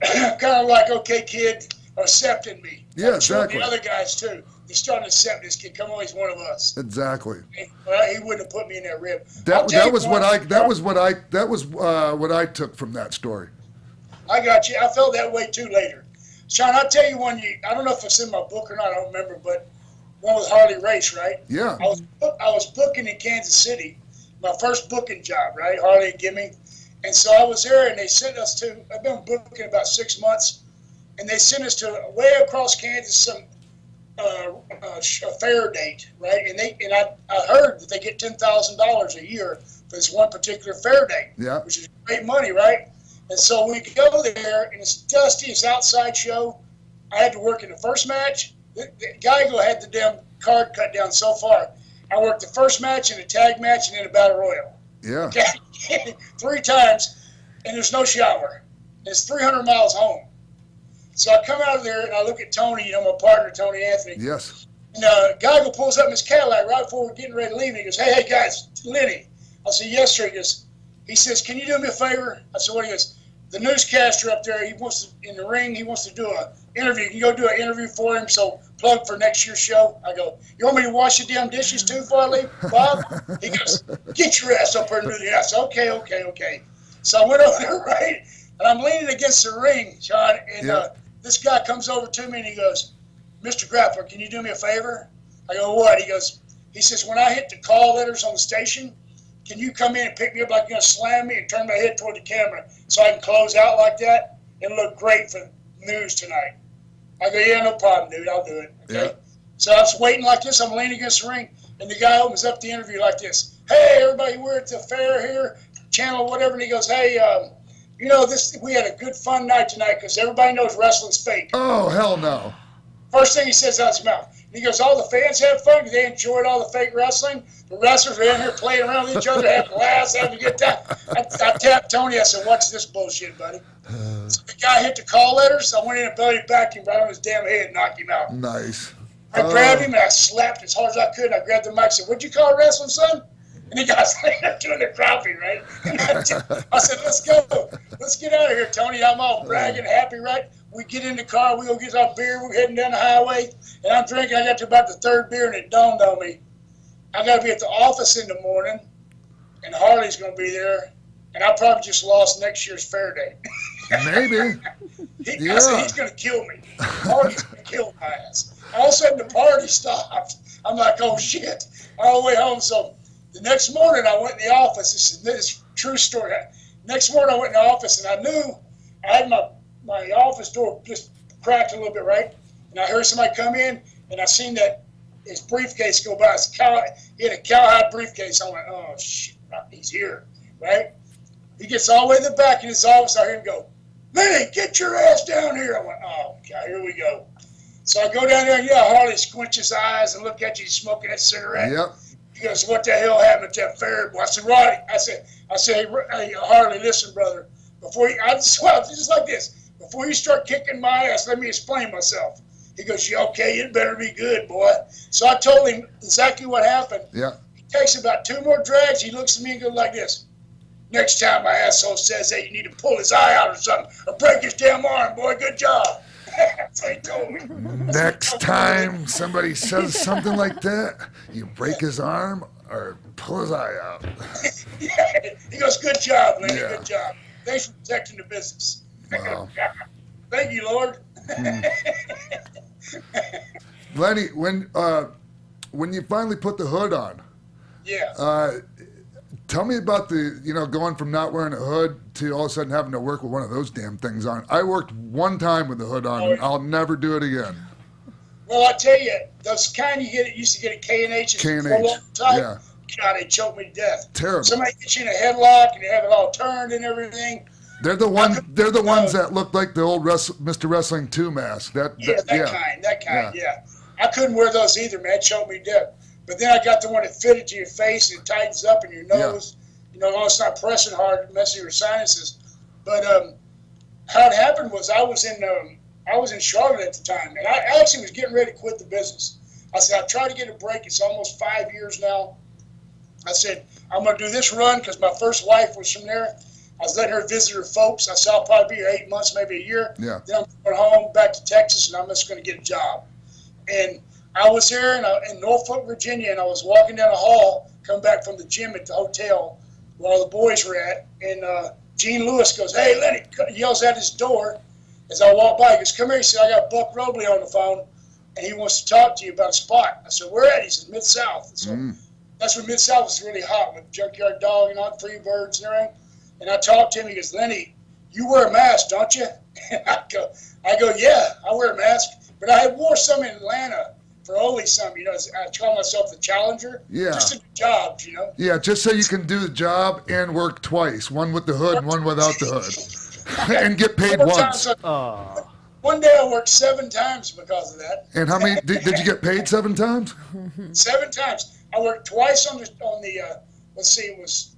kind of like, okay, kid, accepting me. Yeah, exactly. The other guys, too. He's starting to accept this kid. Come on, he's one of us. Exactly. Well, he wouldn't have put me in that rib. That was what I took from that story. I got you. I felt that way too later. Sean, I'll tell you one. I don't know if it's in my book or not. I don't remember, but one with Harley Race, right? Yeah. I was booking in Kansas City, my first booking job, right? Harley give me, and so I was there, and they sent us to. I've been booking about 6 months, and they sent us to way across Kansas some. A fair date, right? And I heard that they get $10,000 a year for this one particular fair date, which is great money, right? And so we go there, and it's dusty, it's outside show. I had to work in the first match. The Geico had the damn card cut down so far. I worked the first match and a tag match and then a battle royal. Yeah. Okay? 3 times, and there's no shower. It's 300 miles home. So I come out of there, and I look at Tony, you know, my partner, Tony Anthony. Yes. And Geico pulls up in his Cadillac right before we're getting ready to leave, and he goes, hey, guys, Lenny. I said, yes, sir. He says, can you do me a favor? I said, what? He goes, the newscaster up there, he wants to, in the ring, he wants to do an interview. Can you go do an interview for him, so plug for next year's show? I go, you want me to wash the damn dishes too before I leave, Bob? He goes, get your ass up here and do that. I said, okay. So I went over there, right, and I'm leaning against the ring, Sean, and this guy comes over to me and he goes, Mr. Grappler, can you do me a favor? I go, what? He says, when I hit the call letters on the station, can you come in and pick me up like you're going to slam me and turn my head toward the camera so I can close out like that and look great for news tonight? I go, yeah, no problem, dude. I'll do it. Okay. Yeah. So I was waiting like this. I'm leaning against the ring, and the guy opens up the interview like this. Hey, everybody, we're at the fair here, channel whatever, and he goes, hey, you know, we had a good fun night tonight because everybody knows wrestling's fake. Oh, hell no. First thing he says out of his mouth. And he goes, all the fans had fun because they enjoyed all the fake wrestling. The wrestlers were in here playing around with each other, having laughs, having a good time. I tapped Tony. I said, watch this bullshit, buddy. So the guy hit the call letters. I went in and belly backed him right on his damn head and knocked him out. Nice. I grabbed him and I slapped as hard as I could. And I grabbed the mic and said, what'd you call wrestling, son? And the guy's laying there doing the crappie, right? I said, let's go. Let's get out of here, Tony. I'm all bragging, happy, right? We get in the car. We go get our beer. We're heading down the highway. And I'm drinking. I got to about the 3rd beer, and it dawned on me. I got to be at the office in the morning and Harley's going to be there, and I probably just lost next year's fair day. Maybe. I said, he's going to kill me. Harley's going to kill my ass. All of a sudden, the party stopped. I'm like, oh, shit. All the way home. So the next morning, I went in the office. This is a true story. Next morning, I went in the office, and I knew I had my office door just cracked a little bit, right? And I heard somebody come in, and I seen that his briefcase go by. He had a cowhide briefcase. I went, oh, shit, he's here, right? He gets all the way to the back in his office. I hear him go, Lenny, get your ass down here. I went, oh, God, here we go. So I go down there, and Harley squints his eyes and look at you smoking that cigarette. Yep. He goes, what the hell happened to that fair boy? I said, Roddy, I said, hey, Harley, listen, brother. Just like this. Before you start kicking my ass, let me explain myself. He goes, yeah, okay, it better be good, boy. So I told him exactly what happened. Yeah. He takes about 2 more drags. He looks at me and goes like this. Next time my asshole says that, you need to pull his eye out or something or break his damn arm, boy. Good job. That's what he told me. Next time somebody says something like that, you break his arm or pull his eye out. Yeah. He goes, good job, Lenny, Yeah. good job. Thanks for protecting the business. Wow. Thank you, Lord. Lenny, when you finally put the hood on, tell me about going from not wearing a hood to all of a sudden having to work with one of those damn things on. I worked one time with the hood on, and I'll never do it again. Well, I tell you, those kind used to get at K&H. K&H, yeah. God, they choked me to death. Terrible. Somebody gets you in a headlock and you have it all turned and everything. They're the ones that look like the old Mr. Wrestling 2 mask. That kind. I couldn't wear those either, man. It choked me to death. But then I got the one that fitted to your face and it tightens up in your nose. Yeah. It's not pressing hard, messing your sinuses. But how it happened was I was in Charlotte at the time, and I actually was getting ready to quit the business. I said, I'll try to get a break. It's almost 5 years now. I said, I'm going to do this run because my first wife was from there. I was letting her visit her folks. I said, I'll probably be here 8 months, maybe a year. Yeah. Then I'm going home back to Texas, and I'm just going to get a job. And I was here in Norfolk, Virginia, and I was walking down the hall, coming back from the gym at the hotel where all the boys were at, and Gene Lewis goes, hey, Lenny, yells at his door as I walk by. He goes, come here. He said, I got Buck Robley on the phone, and he wants to talk to you about a spot. I said, where at? He said, Mid-South. So that's when Mid-South was really hot with Junkyard Dog and all Free Birds and everything. And I talked to him. He goes, Lenny, you wear a mask, don't you? And I go, yeah, I wear a mask. But I wore some in Atlanta for only some, I call myself the challenger. Yeah. Just to do jobs, Yeah, just so you can do the job and work twice, one with the hood and one without the hood, and get paid once. One day I worked 7 times because of that. And how many did you get paid 7 times? 7 times. I worked twice on the let's see, it was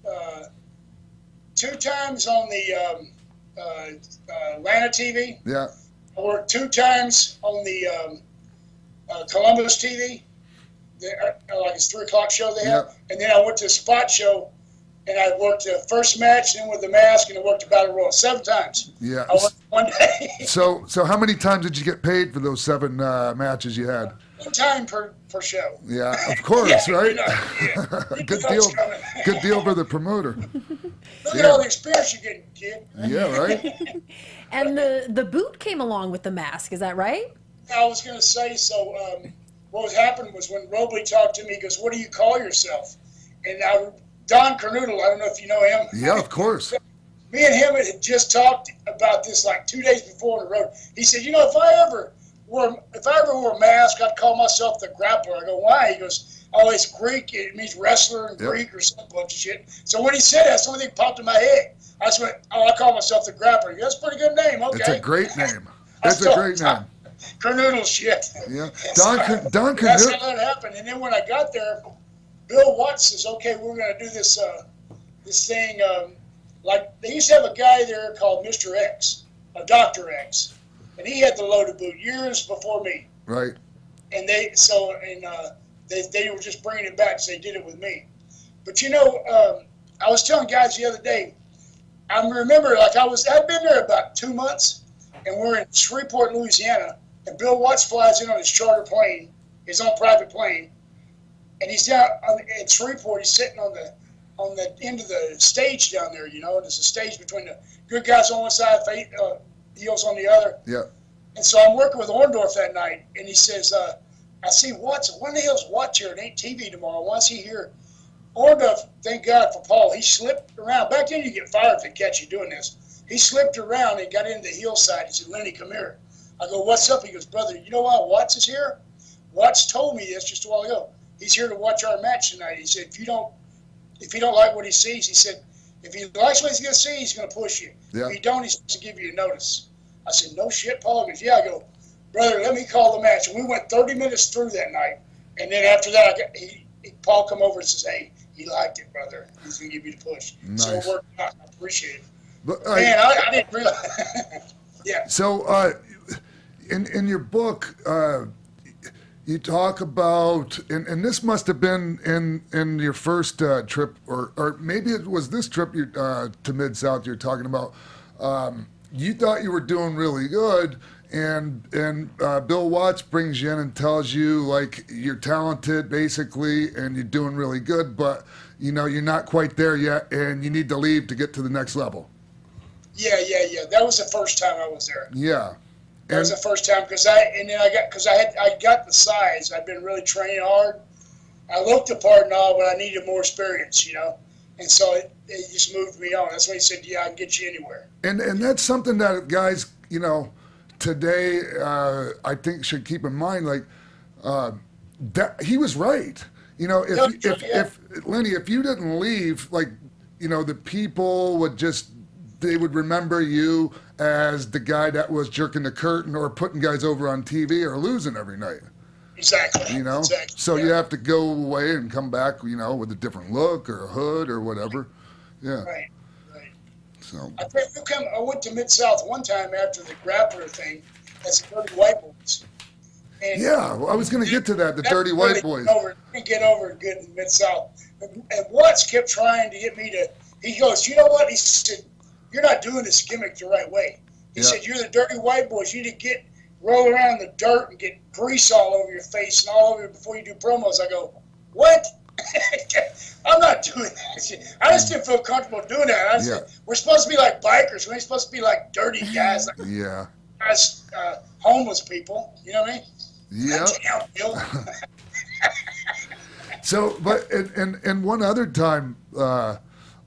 2 times on the Atlanta TV. Yeah. I worked 2 times on the Columbus TV, like it's 3 o'clock show they have. And then I went to a spot show, and I worked the first match, then with the mask, and I worked the Battle Royal 7 times. Yeah. I worked one day. So how many times did you get paid for those 7 matches you had? 1 time per show. Yeah, of course, right? Good deal. Coming. Good deal for the promoter. Look at all the experience you're getting, kid. Yeah, right. And the boot came along with the mask. Is that right? I was going to say, so what happened was when Robley talked to me, he goes, what do you call yourself? And Don Kernoodle, I don't know if you know him. Yeah, of course. Me and him had just talked about this like 2 days before on the road. He said, if I ever wore a mask, I'd call myself the Grappler. I go, why? He goes, oh, it's Greek. It means wrestler in Greek or some bunch of shit. So when he said that, something popped in my head. I just went, oh, I call myself the Grappler. That's a pretty good name. Okay. It's a great name. That's a great name. Kernoodle shit. Yeah. Don Kernoodle. That's how that happened. And then when I got there, Bill Watts says, okay, we're going to do this thing. Like they used to have a guy there called Mr. X, Dr. X. And he had the loaded boot years before me. Right. And they were just bringing it back, so they did it with me. But I was telling guys the other day, I remember I'd been there about 2 months, and we're in Shreveport, Louisiana, and Bill Watts flies in on his charter plane, his own private plane, and he's down in Shreveport. He's sitting on on the end of the stage down there, you know. There's a stage between the good guys on one side, heels on the other. Yeah. And so I'm working with Orndorff that night, and he says, I see Watson. When the hell's Watts here? It ain't TV tomorrow. Why is he here? Orndorff, thank God for Paul, he slipped around. Back then you get fired if they catch you doing this. He slipped around and got into the heel side. He said, Lenny, come here. I go, what's up? He goes, brother, you know why Watts is here? Watts told me this just a while ago. He's here to watch our match tonight. He said, if you don't like what he sees, he said, if he likes what he's going to see, he's going to push you. Yeah. If he don't, he's going to give you a notice. I said, no shit, Paul. He goes, yeah. I go, brother, let me call the match. And we went 30 minutes through that night. And then after that, Paul come over and says, hey, he liked it, brother. He's going to give you the push. Nice. So it worked out. I appreciate it. But, Man, I didn't realize. Yeah. So in your book, you talk about, and this must have been in your first trip, or maybe it was this trip to Mid-South you're talking about. You thought you were doing really good, and Bill Watts brings you in and tells you, like, you're talented, basically, and you're doing really good, but, you know, you're not quite there yet, and you need to leave to get to the next level. Yeah. That was the first time I was there. Yeah. That was the first time because I got the size. I've been really training hard. I looked the part and all, but I needed more experience, you know. And so it just moved me on. That's when he said, yeah, I can get you anywhere. And that's something that guys, you know, today I think should keep in mind. Like that he was right. You know, if Lenny, if you didn't leave, like, you know, the people would they would remember you as the guy that was jerking the curtain or putting guys over on TV or losing every night. Exactly. You know? Exactly. So you have to go away and come back, you know, with a different look or a hood or whatever. Yeah. Right. So I went to Mid-South one time after the Grappler thing as the Dirty White Boys. And yeah, well, I was going to get to that, the Dirty White Boys. Get over good in Mid-South. And Watts kept trying to get me to, he goes, you know what? He said, you're not doing this gimmick the right way. He said, you're the Dirty White Boys. You need to roll around in the dirt and get grease all over your face and all over before you do promos. I go, what? I'm not doing that. I just didn't feel comfortable doing that. We're supposed to be like bikers. We ain't supposed to be like dirty guys, like guys, homeless people. You know what I mean? Yeah. So, but and one other time,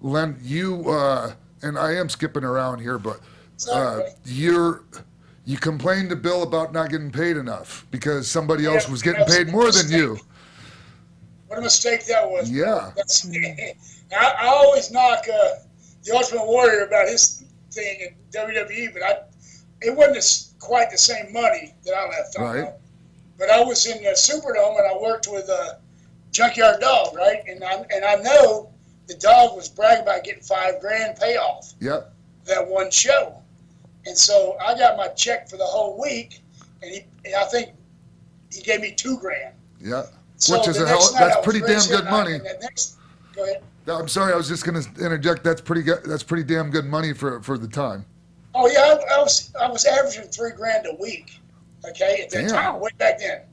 Len, you and I am skipping around here, but you complained to Bill about not getting paid enough because somebody else was getting paid more than you. What a mistake that was. Yeah. I always knock the Ultimate Warrior about his thing in WWE, but it wasn't quite the same money that I left on. Right. But I was in the Superdome and I worked with Junkyard Dog, right? And I know the dog was bragging about getting $5,000 payoff. Yep. That one show. And so I got my check for the whole week, and I think he gave me $2,000. Yeah. So which is that's pretty damn good money. Go ahead. I'm sorry, I was just going to interject. That's pretty good. That's pretty damn good money for the time. Oh yeah, I was averaging $3,000 a week. Okay, at that time, way back then.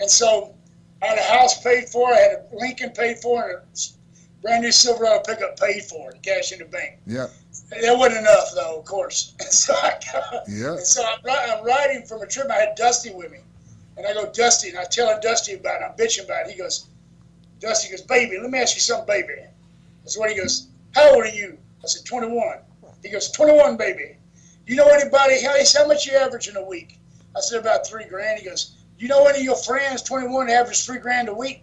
And so I had a house paid for, I had a Lincoln paid for, and a brand new Silverado pickup paid for, and cash in the bank. Yeah. That wasn't enough, though, of course. And so I'm riding from a trip. I had Dusty with me. And I go, Dusty, and I telling Dusty about it. I'm bitching about it. He goes, Dusty goes, baby, let me ask you something, baby. That's what he goes, how old are you? I said, 21. He goes, 21, baby. You know anybody? How much you average in a week? I said, about $3,000. He goes, you know any of your friends, 21, average $3,000 a week?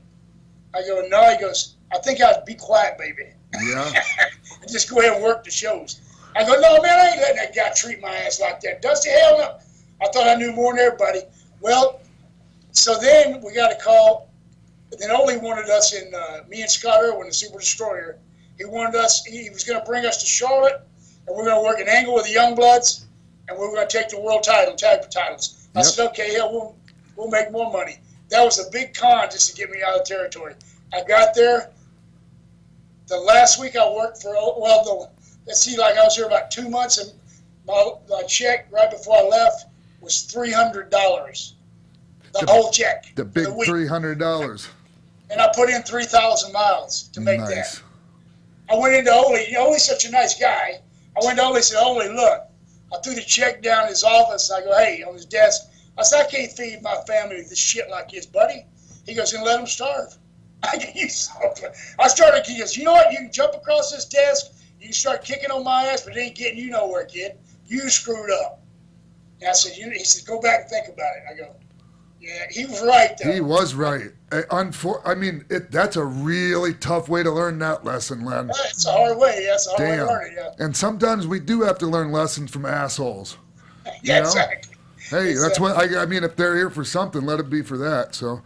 I go, no. He goes, I think I'd be quiet, baby. Yeah. And just go ahead and work the shows. I go, no, man, I ain't letting that guy treat my ass like that. Dusty, hell no. I thought I knew more than everybody. Well, so then we got a call. Then Ole wanted us in, me and Scott Irwin, the Super Destroyer. He wanted us, he was going to bring us to Charlotte, and we're going to work an angle with the Youngbloods, and we were going to take the world title, tag titles. I said, okay, yeah, we'll make more money. That was a big con just to get me out of the territory. I got there. The last week I worked for, let's see, like I was here about 2 months, and my check right before I left was $300. The whole check. The big $300. And I put in 3,000 miles to make that. I went into Ole. Ole's such a nice guy. I went to Ole and said, Ole, look. I threw the check down in his office. And I go, hey, on his desk. I said, I can't feed my family with this shit like this, buddy. He goes, then let them starve. I started, he goes, you know what? You can jump across this desk. You can start kicking on my ass, but it ain't getting you nowhere, kid. You screwed up. And I said, he said, go back and think about it. I go, yeah, he was right, though. He was right. I mean, that's a really tough way to learn that lesson, Len. Yeah, it's a hard way. Yeah, it's a hard way to learn it, yeah. And sometimes we do have to learn lessons from assholes. Yeah, exactly. Hey, that's what I mean. If they're here for something, let it be for that. So.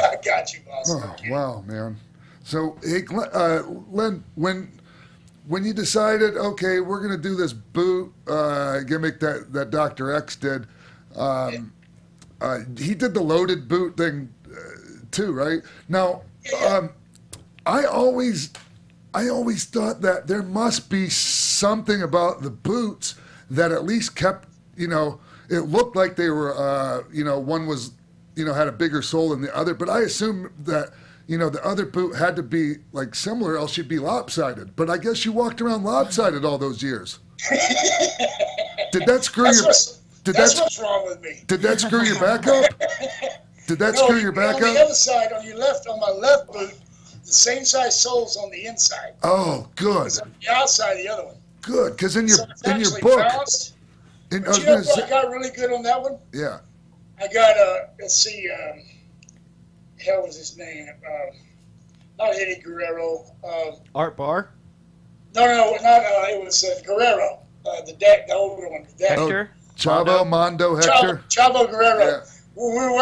I got you, boss. Oh, wow, man. So, hey, Len, when you decided, okay, we're gonna do this boot gimmick that Dr. X did, he did the loaded boot thing too, right? Now, I always thought that there must be something about the boots that at least kept, it looked like they were, one was, had a bigger sole than the other. But I assume that, the other boot had to be like similar, else you'd be lopsided. But I guess you walked around lopsided all those years. Did that screw That's what's wrong with me. Did that screw your back up? Did that screw your back up? On the other side, on my left boot, the same size soles on the inside. Oh, good. It's on the outside of the other one. Good, because in your book. Balanced. You know what I got really good on that one? Yeah. I got let's see, hell was his name? Not Eddie Guerrero. Art Barr? No, not it was Guerrero. The older one. Hector? Chavo, Mondo, Hector. Chavo Guerrero. Yeah. We were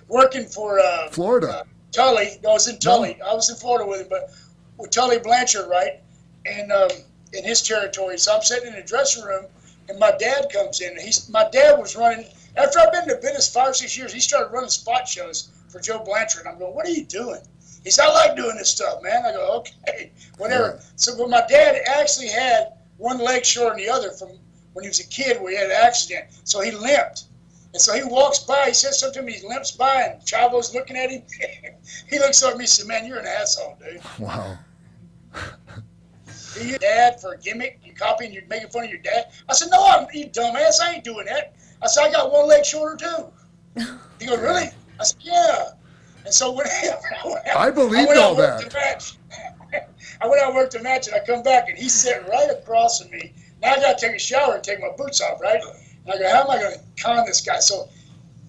working for Florida. Tully. No, I was in Tully. No. I was in Florida with him, but with Tully Blanchard, right? And in his territory. So I'm sitting in the dressing room, and my dad comes in. My dad was running. After I've been in the business 5 or 6 years, he started running spot shows for Joe Blanchard. I'm going, what are you doing? He said, I like doing this stuff, man. I go, okay, whatever. Yeah. So, but my dad actually had one leg shorter than the other from when he was a kid where he had an accident. So he limped. And so he walks by, he says something to me, he limps by, and Chavo's looking at him. He looks over at me and said, man, you're an asshole, dude. Wow. Your dad for a gimmick, you copying, you're making fun of your dad. I said, no, you dumbass, I ain't doing that. I said, I got one leg shorter too. He goes, really? I said, yeah. And so when I believed all that. I went out and worked the match, and I come back, and he's sitting right across from me. Now I got to take a shower and take my boots off, right? And I go, how am I going to con this guy? So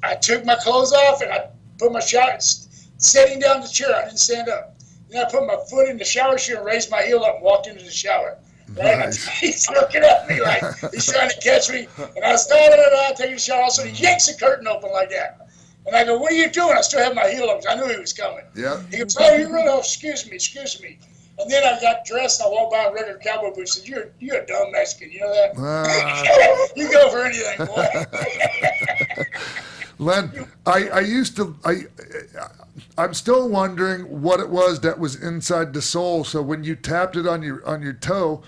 I took my clothes off, and I put my shower, sitting down in the chair. I didn't stand up. Then I put my foot in the shower chair and raised my heel up and walked into the shower. Right? Nice. He's looking at me like he's trying to catch me. And I started taking a shower. Also, he yanks the curtain open like that. And I go, what are you doing? I still have my heel up because I knew he was coming. Yeah. He goes, oh, you really? Oh, excuse me. And then I got dressed and I walked by in regular cowboy boots and said, you're a dumb Mexican. You know that? You go for anything, boy. Len, I'm still wondering what it was that was inside the sole. So when you tapped it on your toe,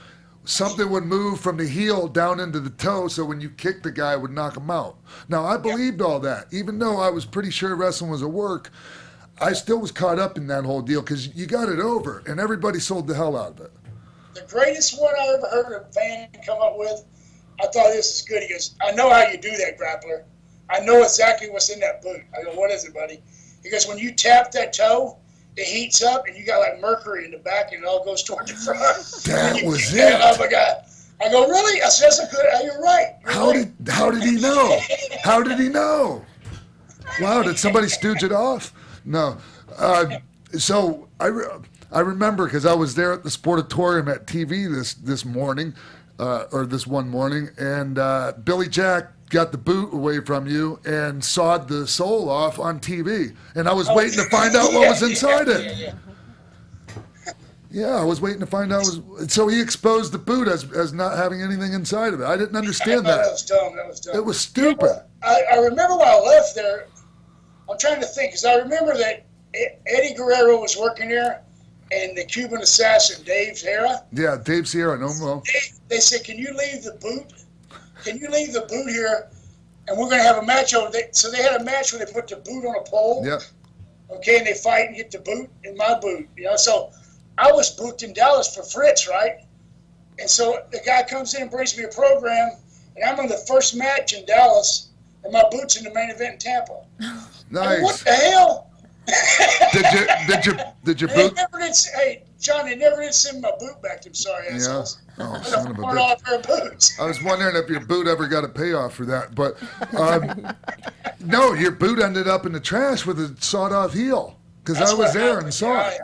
something would move from the heel down into the toe. So when you kicked the guy, it would knock him out. Now I believed all that, even though I was pretty sure wrestling was a work. I still was caught up in that whole deal because you got it over, and everybody sold the hell out of it. The greatest one I ever heard a fan come up with, I thought this is good. He goes, I know how you do that, Grappler. I know exactly what's in that boot. I go, what is it, buddy? He goes, when you tap that toe, it heats up, and you got like mercury in the back, and it all goes toward the front. That was it. I go, really? I said, that's a good. You're right. How did he know? How did he know? Wow, did somebody stooge it off? No. So I remember because I was there at the Sportatorium at TV this morning, or this one morning, and Billy Jack got the boot away from you and sawed the sole off on TV. And I was waiting to find out what was inside it. Yeah, I was waiting to find out. So he exposed the boot as not having anything inside of it. I didn't understand that. That was dumb. It was stupid. I remember when I left there, I'm trying to think, because I remember that Eddie Guerrero was working there, and the Cuban assassin, Dave Sierra. Yeah, Dave Sierra, no more. They said, can you leave the boot? Can you leave the boot here? And we're going to have a match over there. So they had a match where they put the boot on a pole. Yep. Okay, and they fight and get the boot in my boot. So I was booked in Dallas for Fritz, right? And so the guy comes in and brings me a program, and I'm in the first match in Dallas, and my boot's in the main event in Tampa. Nice. I mean, what the hell? Did your boot? Hey, John, they never did send my boot back to him. Sorry, assholes. Oh, son of a Pair of boots. I was wondering if your boot ever got a payoff for that, but no, your boot ended up in the trash with a sawed-off heel because I was there and saw it.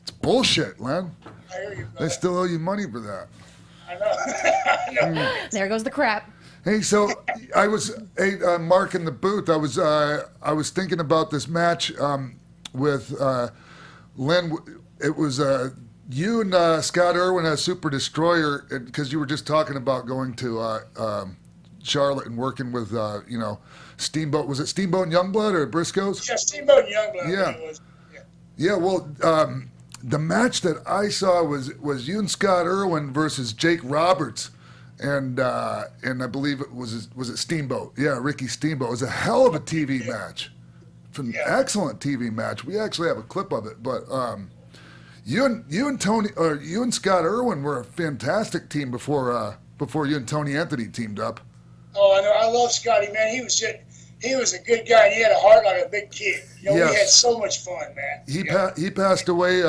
It's bullshit, man. I hear you, They still owe you money for that. I know. There goes the crap. Hey, so I was Mark in the booth. I was thinking about this match with Lynn. It was you and Scott Irwin as Super Destroyer, because you were just talking about going to Charlotte and working with Steamboat. Was it Steamboat and Youngblood or Briscoes? Yeah, Steamboat and Youngblood. Yeah. Yeah. Well, the match that I saw was you and Scott Irwin versus Jake Roberts. And I believe it was it Steamboat? Yeah, Ricky Steamboat. It was a hell of a TV match. An excellent TV match. We actually have a clip of it. But you and Scott Irwin were a fantastic team before you and Tony Anthony teamed up. Oh, I know. I love Scotty, man. He was a good guy, and he had a heart like a big kid. We had so much fun, man. He passed away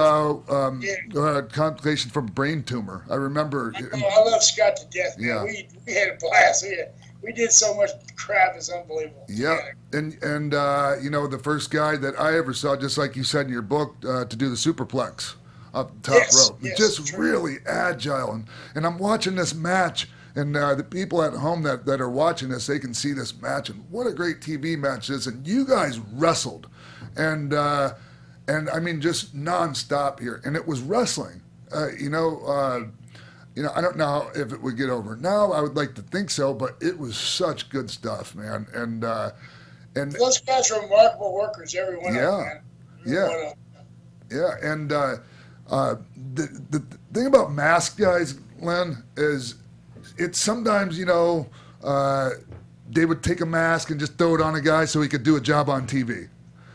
complication from brain tumor. I remember. I love Scott to death, man. Yeah. We had a blast. We did so much crap. It's unbelievable. Yeah. And the first guy that I ever saw, just like you said in your book, to do the superplex up the top rope. Yes, just really agile. And I'm watching this match. And the people at home that are watching this, they can see this match, and what a great TV match this is. And you guys wrestled, and I mean just nonstop here, and it was wrestling. I don't know if it would get over now. I would like to think so, but it was such good stuff, man. And those guys are remarkable workers, every one of them, man. Yeah. And the thing about masked guys, Len, is it's sometimes, they would take a mask and just throw it on a guy so he could do a job on TV.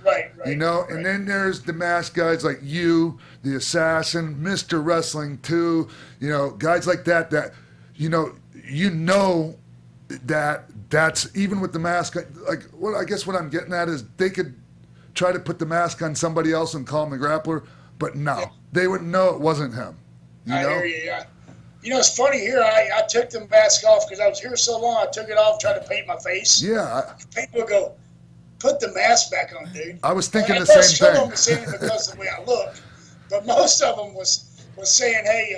Right. And then there's the masked guys like you, the Assassin, Mr. Wrestling 2, guys like that, that's even with the mask, like, I guess what I'm getting at is they could try to put the mask on somebody else and call him the Grappler, but no, they wouldn't know it wasn't him. I hear you, yeah. It's funny here. I took the mask off because I was here so long. I took it off, tried to paint my face. Yeah. People go, put the mask back on, dude. I was thinking the same thing. Some of them were saying it because of the way I look, but most of them was saying, hey,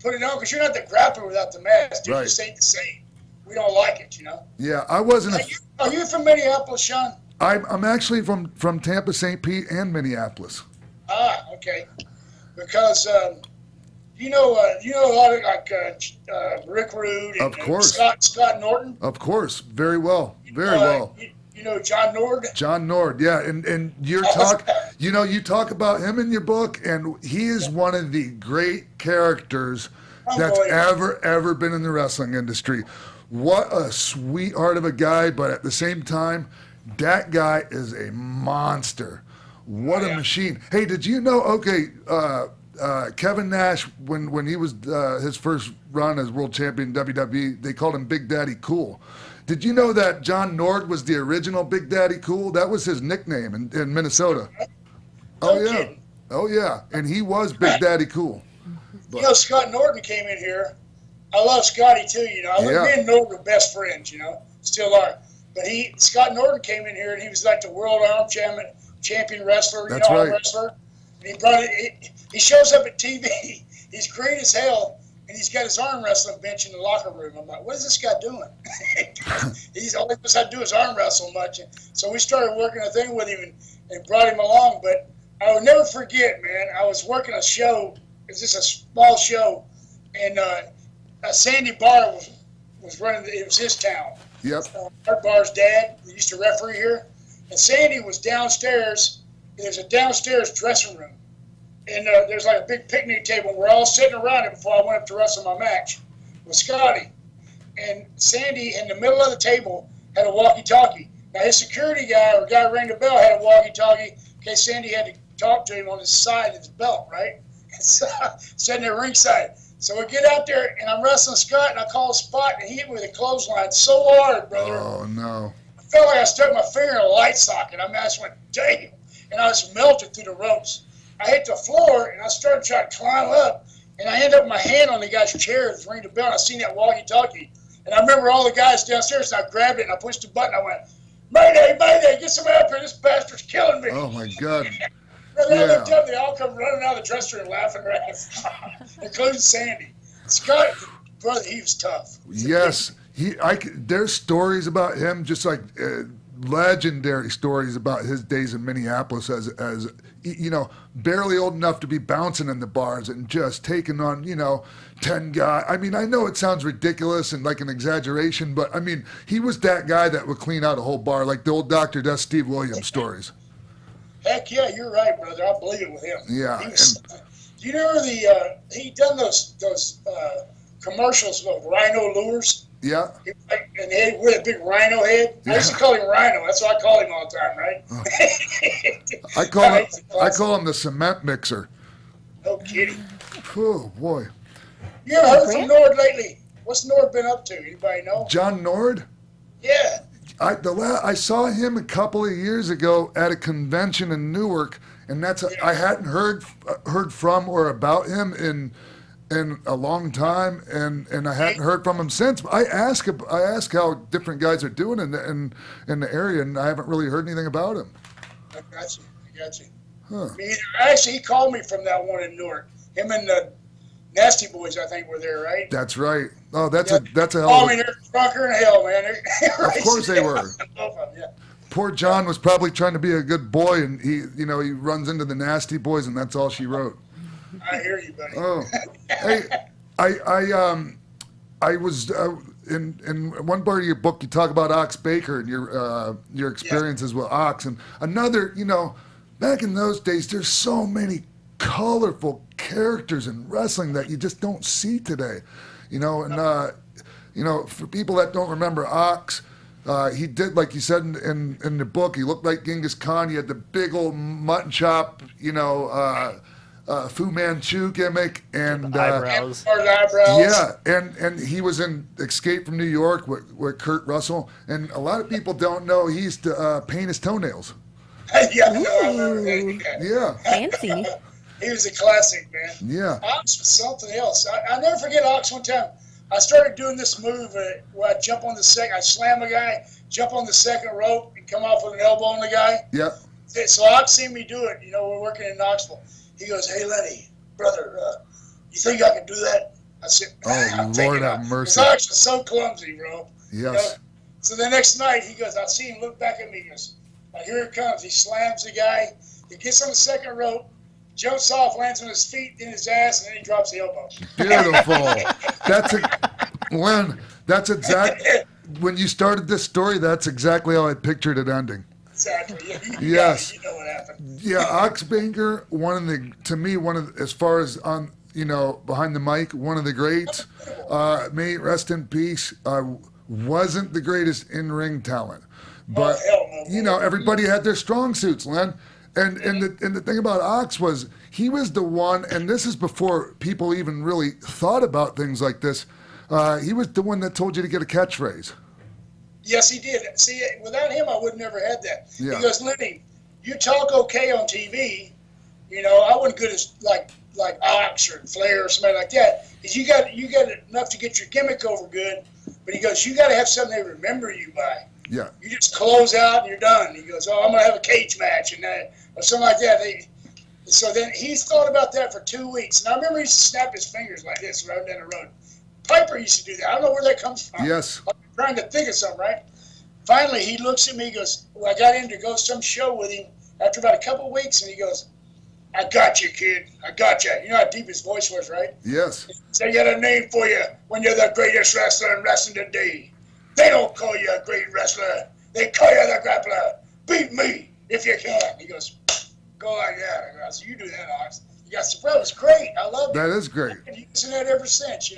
put it on because you're not the Grappler without the mask, dude. Right. You just ain't the same. We don't like it, Yeah, I wasn't. Are you from Minneapolis, Sean? I'm actually from Tampa, St. Pete, and Minneapolis. Ah, okay. Because. You know a lot of like Rick Rude and, of course. And Scott Norton. Of course, very well, very well. You know John Nord. John Nord, yeah, and you talk about him in your book, and he is one of the great characters that's ever been in the wrestling industry. What a sweetheart of a guy, but at the same time, that guy is a monster. What a machine! Hey, did you know? Okay. Kevin Nash, when he was his first run as world champion in WWE, they called him Big Daddy Cool. Did you know that John Nord was the original Big Daddy Cool? That was his nickname in Minnesota. Oh yeah, and he was Big Daddy Cool. But, Scott Norton came in here. I love Scotty too. Me and Norton were best friends. Still are. But Scott Norton came in here and he was like the world arm champion wrestler. That's right. Wrestler. And he brought it. He shows up at TV. He's great as hell, and he's got his arm wrestling bench in the locker room. I'm like, what is this guy doing? He's all he knows how to do is arm wrestle much. So we started working a thing with him and brought him along. But I will never forget, man. I was working a show. It was just a small show, and Sandy Barr was running. It was his town. Yep. Art Barr's dad used to referee here, and Sandy was downstairs. There's a downstairs dressing room. And there's like a big picnic table. We're all sitting around it before I went up to wrestle my match with Scotty. And Sandy, in the middle of the table, had a walkie-talkie. Now, his security guy or guy who rang the bell had a walkie-talkie in case Sandy had to talk to him on his side of his belt, right? sitting there ringside. So we get out there, and I'm wrestling Scott, and I call a spot, and he hit me with a clothesline so hard, brother. Oh, no. I felt like I stuck my finger in a light socket. I just went, damn. And I was melted through the ropes. I hit the floor, and I started trying to climb up, and I ended up with my hand on the guy's chair to ring the bell, and I seen that walkie-talkie. And I remember all the guys downstairs, and I grabbed it, and I pushed the button. I went, Mayday, Mayday, get some help here. This bastard's killing me. Oh, my God. Yeah. They all come running out of the dressing room laughing at us, including Sandy. Scott, brother, he was tough. Yes. There's stories about him, just like legendary stories about his days in Minneapolis as you know, barely old enough to be bouncing in the bars and just taking on, 10 guys. I mean, I know it sounds ridiculous and like an exaggeration, but I mean, he was that guy that would clean out a whole bar, like the old Dr. Death Steve Williams stories. Heck yeah, you're right, brother. I believe it with him. Yeah. Do you remember he done those commercials with rhino lures? Yeah. And he had with a big rhino head. Yeah. I used to call him Rhino. That's what I call him all the time, right? Oh. I call him the cement mixer. No kidding. Oh, boy. You ever heard from Nord lately? What's Nord been up to? Anybody know? John Nord? Yeah. I saw him a couple of years ago at a convention in Newark, and I hadn't heard from or about him in a long time, and I hadn't heard from him since. I ask how different guys are doing in the area, and I haven't really heard anything about him. I got you. Huh. Me either. Actually, he called me from that one in Newark. Him and the Nasty Boys, I think, were there, right? That's right. Oh, that's a hell. Oh, I mean, they're drunker than hell, man. Of course they were. Yeah. Poor John was probably trying to be a good boy, and he runs into the Nasty Boys, and that's all she wrote. I hear you, buddy. Oh, hey, I was in one part of your book. You talk about Ox Baker and your experiences with Ox, and another. Back in those days, there's so many colorful characters in wrestling that you just don't see today. For people that don't remember Ox. He did, like you said in the book, he looked like Genghis Khan. He had the big old mutton chop, Fu Manchu gimmick and eyebrows. Yeah, and he was in Escape from New York with Kurt Russell. And a lot of people don't know he used to paint his toenails. Yeah, I remember that. Yeah. Fancy. He was a classic, man. Yeah. Ox was something else. I never forget Ox one time. I started doing this move where I jump on the second, I slam a guy, jump on the second rope, and come off with an elbow on the guy. Yeah. So Ox seen me do it. We're working in Knoxville. He goes, "Hey, Lenny, brother, you think I can do that?" I said, "Oh, Lord have mercy." Ox was so clumsy, bro. Yes. So the next night, he goes, I see him look back at me. He goes, "Here it comes." He slams the guy. He gets on the second rope. Jumps off, lands on his feet, in his ass, and then he drops the elbow. Beautiful. Len, that's exact. When you started this story, that's exactly how I pictured it ending. Exactly. Yes. You know what happened. Yeah, Ox Baker, as far as on, behind the mic, one of the greats. May he rest in peace. Wasn't the greatest in-ring talent, but everybody had their strong suits, Len. And the thing about Ox was he was the one, and this is before people even really thought about things like this. He was the one that told you to get a catchphrase. Yes, he did. See, without him, I would have never had that. Yeah. He goes, "Lenny, you talk okay on TV. I wasn't good as like Ox or Flair or somebody like that. Because you got enough to get your gimmick over good. But he goes, you got to have something they remember you by. Yeah. You just close out and you're done." He goes, "Oh, I'm gonna have a cage match and or something like that." So then he thought about that for 2 weeks, and I remember he used to snap his fingers like this right down the road. Piper used to do that. I don't know where that comes from. Yes. I'm trying to think of something, right? Finally, he looks at me. He goes, "Well, I got him to go to some show with him after about a couple of weeks," and he goes, "I got you, kid. I got you." You know how deep his voice was, right? Yes. "They got a name for you when you're the greatest wrestler in wrestling today. They don't call you a great wrestler. They call you the grappler. Beat me if you can." He goes, "Go like that." I go, "You do that, Ox." He got surprised. It was great. I love it. That is great. I've been using that ever since,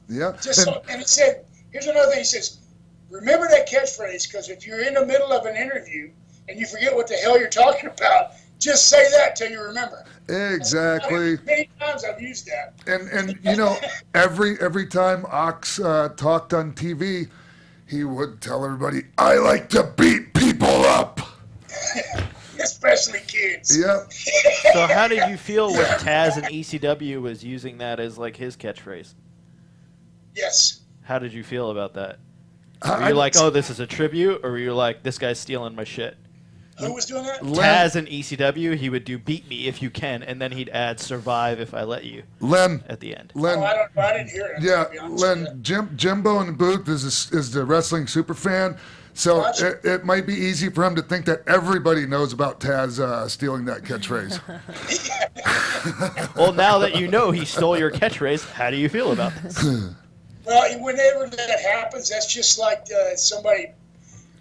Yeah. And he said, here's another thing. He says, remember that catchphrase, because if you're in the middle of an interview and you forget what the hell you're talking about, just say that till you remember. Exactly. Many times I've used that. And you know, every time Ox talked on TV, he would tell everybody, "I like to beat people up." Especially kids. Yep. So how did you feel when Taz and ECW was using that as like his catchphrase? Yes. How did you feel about that? Were you like, oh, this is a tribute, or were you like, this guy's stealing my shit? Who was doing that? Taz in ECW, he would do "beat me if you can," and then he'd add "survive if I let you" at the end. Len, I didn't hear it. Yeah, Len, Jimbo in the booth is the wrestling super fan, so Gotcha. it might be easy for him to think that everybody knows about Taz stealing that catchphrase. Well, now that you know he stole your catchphrase, how do you feel about this? Well, whenever that happens, that's just like somebody.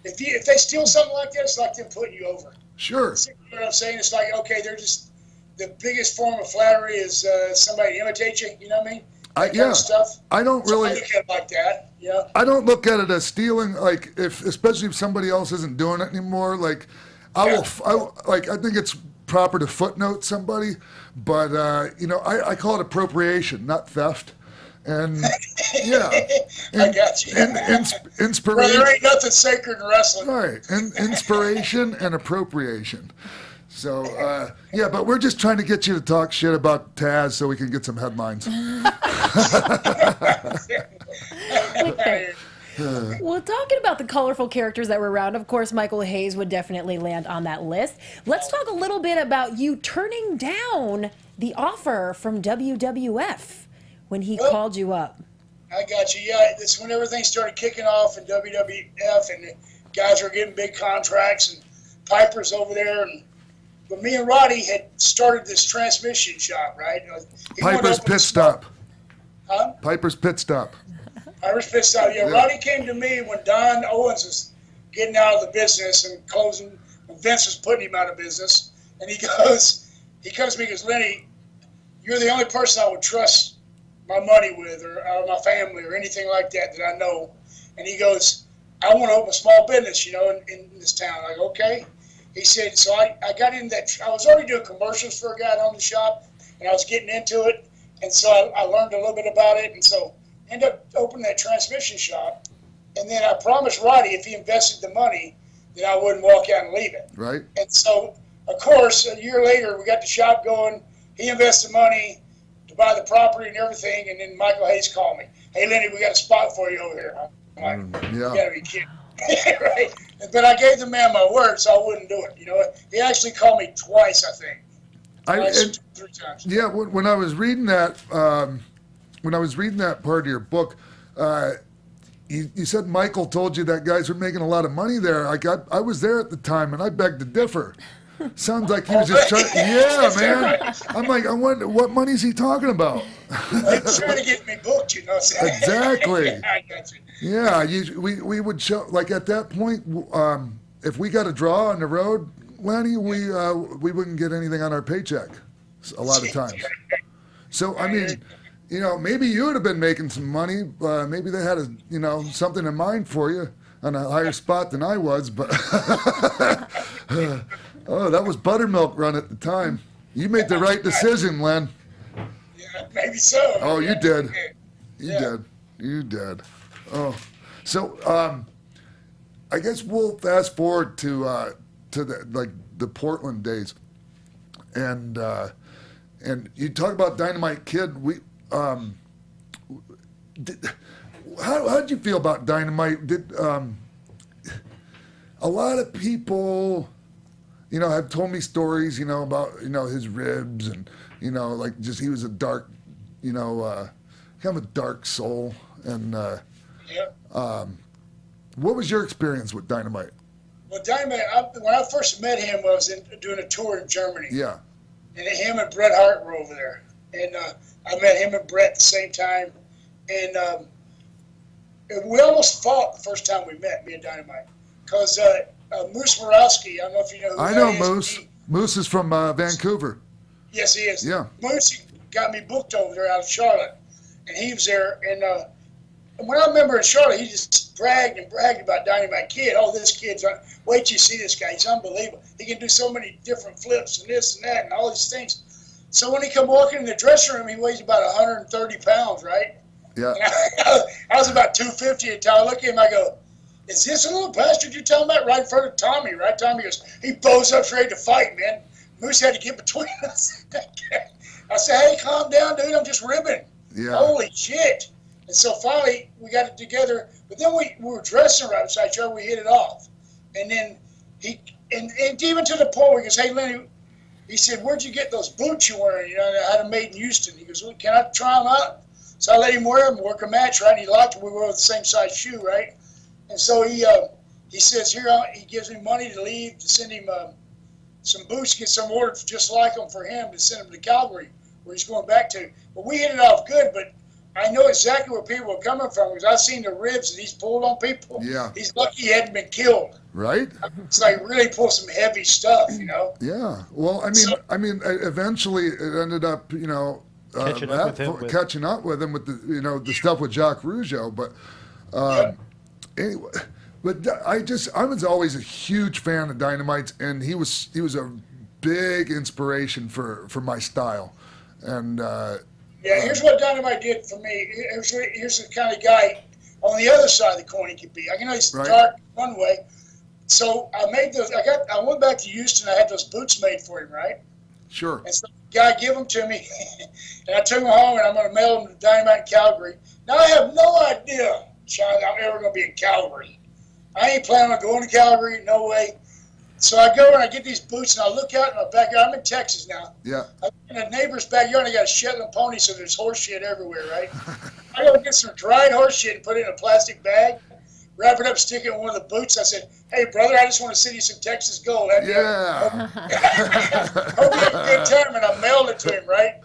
If they steal something like that, it's like them putting you over. Sure. You know what I'm saying? It's like, okay, they're just the biggest form of flattery is somebody imitate you. You know what I mean? That kind of stuff. I don't really. I look at it like that. You know? I don't look at it as stealing. Like especially if somebody else isn't doing it anymore. Like I think it's proper to footnote somebody, but you know, I call it appropriation, not theft. And yeah, I got you. And inspiration. Well, there ain't nothing sacred in wrestling. Right, and inspiration and appropriation. So yeah, but we're just trying to get you to talk shit about Taz so we can get some headlines. Well, talking about the colorful characters that were around, of course, Michael Hayes would definitely land on that list. Let's talk a little bit about you turning down the offer from WWF when he called you up. I got you. Yeah, this when everything started kicking off in WWF and the guys were getting big contracts and Piper's over there. But me and Roddy had started this transmission shop, right? Piper's Pit Stop. Huh? Piper's Pit Stop. Irish Pit Stop. Yeah, Roddy came to me when Don Owens was getting out of the business and closing, when Vince was putting him out of business. And he comes to me and goes, Lenny, you're the only person I would trust my money with or my family or anything like that I know. And he goes, I want to open a small business, you know, in this town. I go, okay. He said, so I got in that. I was already doing commercials for a guy that owned the shop, and I was getting into it. And so I learned a little bit about it. And so ended up opening that transmission shop. And then I promised Roddy if he invested the money, then I wouldn't walk out and leave it. Right. And so, of course, a year later, we got the shop going. He invested money to buy the property and everything, and then Michael Hayes called me. Hey, Lenny, we got a spot for you over here. I'm like, you gotta be kidding. Right? But I gave the man my word, so I wouldn't do it. You know, he actually called me twice, I think. Three times. Yeah, when I was reading that, part of your book, you said Michael told you that guys were making a lot of money there. I was there at the time, and I beg to differ. Sounds like he was just trying. Yeah, man. Right. I'm like, I wonder what money is he talking about. He's trying to get me booked, you know. Exactly. Yeah, I got you. Yeah, we would show like at that point. If we got a draw on the road, Lenny, we wouldn't get anything on our paycheck a lot of times. So I mean, you know, maybe you would have been making some money. Maybe they had something in mind for you on a higher spot than I was, but. Oh, that was buttermilk run at the time. You made the right decision, Len. Yeah, maybe so. Oh, you did. You did. Oh, so I guess we'll fast forward to the Portland days, and you talk about Dynamite Kid. How did you feel about Dynamite? Did a lot of people, you know, have told me stories, you know, about, you know, his ribs and, you know, like just he was a dark, you know, kind of a dark soul. And what was your experience with Dynamite? Well, Dynamite, when I first met him, I was doing a tour in Germany. Yeah. And him and Bret Hart were over there. And I met him and Bret at the same time. And we almost fought the first time we met, me and Dynamite. Because Moose Morawski, I don't know if you know who I that know is. Moose. Moose is from Vancouver. Yes, he is. Yeah. Moose got me booked over there out of Charlotte. And he was there. And when I remember in Charlotte, he just bragged about Dynamite Kid. Oh, this kid's wait till you see this guy. He's unbelievable. He can do so many different flips and this and that and all these things. So when he come walking in the dressing room, he weighs about 130 pounds, right? Yeah. I was about 250 at the time. I look at him, I go, is this a little bastard you're telling about right in front of Tommy, right? Tommy goes, he bows up ready to fight, man. Moose had to get between us. I said, hey, calm down, dude. I'm just ribbing. Yeah. Holy shit. And so finally, we got it together. But then we were dressing right beside each other. We hit it off. And then and even to the point where he goes, hey, Lenny, he said, where'd you get those boots you're wearing? You know, I had them made in Houston. He goes, well, can I try them out? So I let him wear them, work a match, right? And he liked them. We wore the same size shoe, right? And so he says, here, he gives me money to leave, to send him some boots, get some orders just like them for him to send him to Calgary, where he's going back to. But we hit it off good, but I know exactly where people are coming from because I've seen the ribs that he's pulled on people. Yeah. He's lucky he hadn't been killed. Right? It's like really pull some heavy stuff, you know? Yeah. Well, I mean, eventually it ended up, you know, catching up with him with the, you know, the stuff with Jacques Rougeau. But anyway, but I was always a huge fan of Dynamite's, and he was a big inspiration for my style. And yeah, here's what Dynamite did for me. Here's the kind of guy on the other side of the coin he could be. I know he's dark one way. So I made those. I went back to Houston. I had those boots made for him, right? Sure. And so the guy gave them to me, and I took them home, and I'm going to mail them to Dynamite in Calgary. Now I have no idea, Sean, I'm ever going to be in Calgary. I ain't planning on going to Calgary, no way. So I go and I get these boots, and I look out in my backyard. I'm in Texas now. Yeah. I'm in a neighbor's backyard, and I got a Shetland pony, so there's horse shit everywhere, right? I go get some dried horse shit and put it in a plastic bag, wrap it up, stick it in one of the boots. I said, hey, brother, I just want to send you some Texas gold. Yeah. Hope you have a good time, and I mailed it to him, right?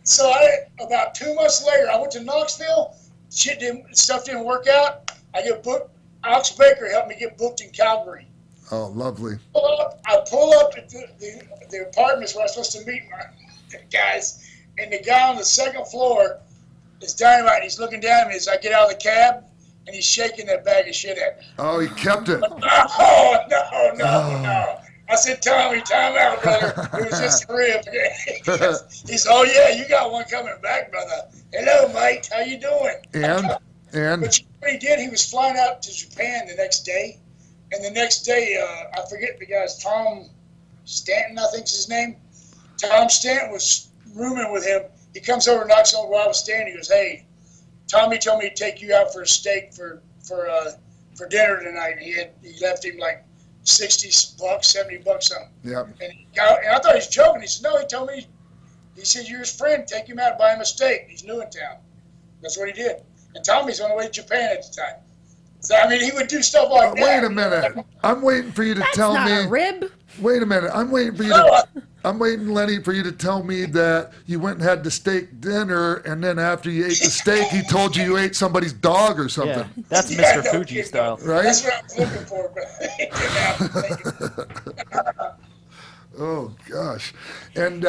So about 2 months later, I went to Knoxville. Stuff didn't work out. I get booked. Alex Baker helped me get booked in Calgary. Oh, lovely. I pull up at the apartments where I'm supposed to meet my guys, and the guy on the second floor is Dynamite. He's looking down at me as I get out of the cab, and he's shaking that bag of shit at me. Oh, he kept it. Oh, no. I said, Tommy, time out, brother. It was just a rib. He said, oh, yeah, you got one coming back, brother. Hello, mate. How you doing? And? But what he did, he was flying out to Japan the next day. And the next day, I forget the guy's Tom Stanton, I think's his name. Tom Stanton was rooming with him. He comes over and knocks on where I was standing. He goes, hey, Tommy told me to take you out for a steak for dinner tonight. And he left him like $60, $70 something. Yeah. And I thought he was joking. He said, no, he told me, he said, you're his friend. Take him out, buy him a steak. He's new in town. That's what he did. And Tommy's on the way to Japan at the time. So, I mean, he would do stuff like that. Wait a minute. I'm waiting for you to tell me. That's not a rib. Wait a minute. I'm waiting for you to. I'm waiting, Lenny, for you to tell me that you went and had the steak dinner, and then after you ate the steak, he told you ate somebody's dog or something. Yeah, that's Mr. Fuji style. Right? That's what I was looking for, but it didn't happen. Oh, gosh. And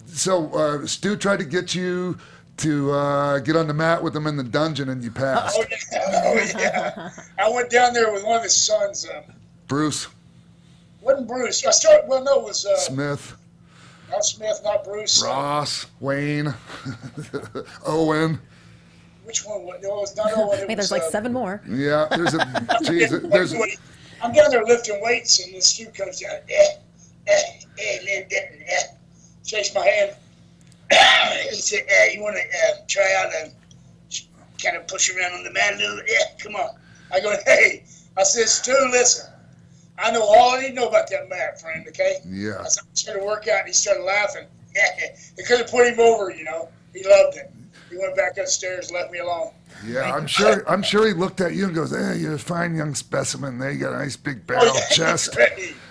so Stu tried to get you to get on the mat with him in the dungeon, and you passed. Oh, yeah. I went down there with one of his sons. Bruce. Wasn't Bruce. It was Smith. Not Smith, not Bruce. Ross, Wayne, Owen. Which one? No, it was not Owen. Wait, there's like 7 more. Yeah, there's a. I'm down there lifting weights, and this dude comes down. Lynn Denton, shakes my hand. He said, you want to try out and kind of push around on the mat a little? Yeah, come on. I go, hey. I said, Stu, listen. I know all I need to know about that mat, friend, okay? Yeah. I started to work out, and he started laughing. It could have put him over, you know. He loved it. He went back upstairs and left me alone. Yeah, I'm sure he looked at you and goes, you're a fine young specimen. There you got a nice big barrel chest,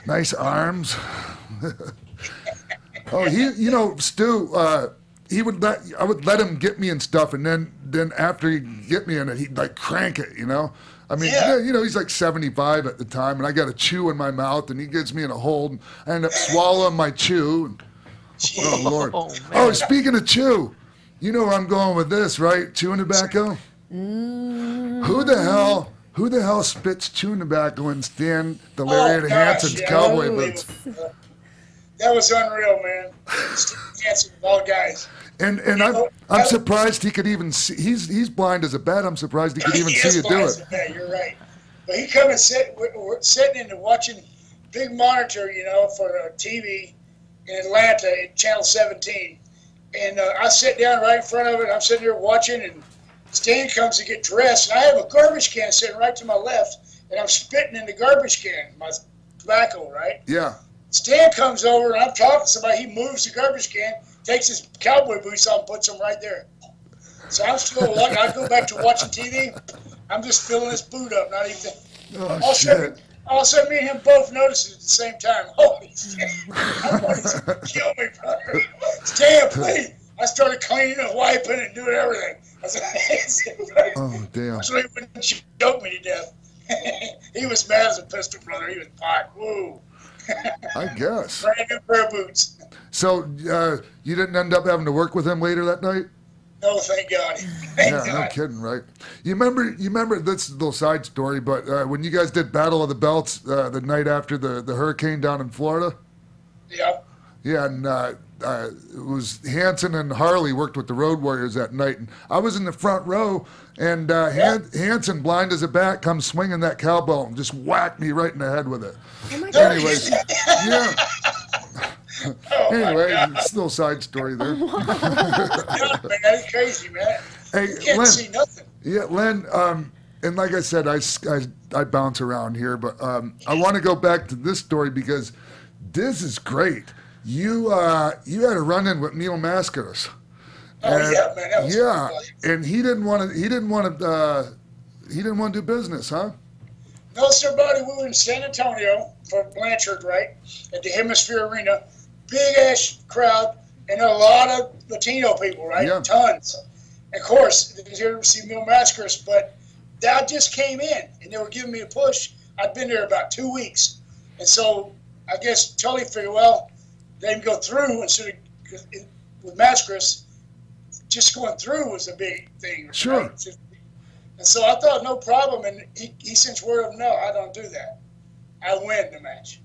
nice arms. Oh, Stu, I would let him get me and stuff, and then after he'd get me in it, he'd like crank it, you know? I mean, he's like 75 at the time, and I got a chew in my mouth, and he gets me in a hold, and I end up swallowing my chew. Oh, Lord. Oh, speaking of chew, you know where I'm going with this, right? Chewing tobacco? Who the hell spits chewing tobacco in Stan the Lariat Hanson's cowboy boots? That was unreal, man. Dancing with all guys. And I'm surprised he could even see. He's blind as a bat. I'm surprised he could even see you do it. Yeah, you're right. But he come and we're sitting and watching big monitor, for TV in Atlanta at Channel 17. And I sit down right in front of it. I'm sitting there watching, and Stan comes to get dressed. And I have a garbage can sitting right to my left, and I'm spitting in the garbage can, my tobacco, right? Yeah. Stan comes over, and I'm talking to somebody. He moves the garbage can, takes his cowboy boots on, and puts them right there. So I'm still lucky. I go back to watching TV. I'm just filling this boot up, not even. Oh, shit. All of a sudden, me and him both noticed it at the same time. Holy shit. I wanted to kill me, brother. Stan, please. I started cleaning and wiping and doing everything. I was like, oh, damn. So he wouldn't choke me to death. He was mad as a pistol, brother. He was hot. Woo. I guess. Brand new pair of boots. So you didn't end up having to work with him later that night? No, thank God. Yeah, no kidding, right? You remember this is a little side story, but when you guys did Battle of the Belts the night after the hurricane down in Florida? Yeah. Yeah, and it was Hanson and Harley worked with the Road Warriors that night, and I was in the front row, and Hanson, blind as a bat, comes swinging that cowbell and just whacked me right in the head with it. Oh my God. Anyways, yeah. Anyway, it's a little side story there. God, man, that's crazy, man. Hey, You can't Len, see nothing. Yeah, Len, and like I said, I bounce around here, but I want to go back to this story because this is great. You had a run-in with Neil Mascaras. Oh, yeah, man. That was Yeah, and he didn't want to do business, huh? No, sir, buddy. We were in San Antonio for Blanchard, right, at the Hemisphere Arena. Big-ass crowd, and a lot of Latino people, right? Yeah. Tons. Of course, here to see Neil Mascaras, but I just came in, and they were giving me a push. I'd been there about 2 weeks. And so I guess Tully figured, well, they can go through instead of with Mascaras, just going through was a big thing. Sure. Right? And so I thought, no problem. And he sends word of, no, I don't do that. I win the match.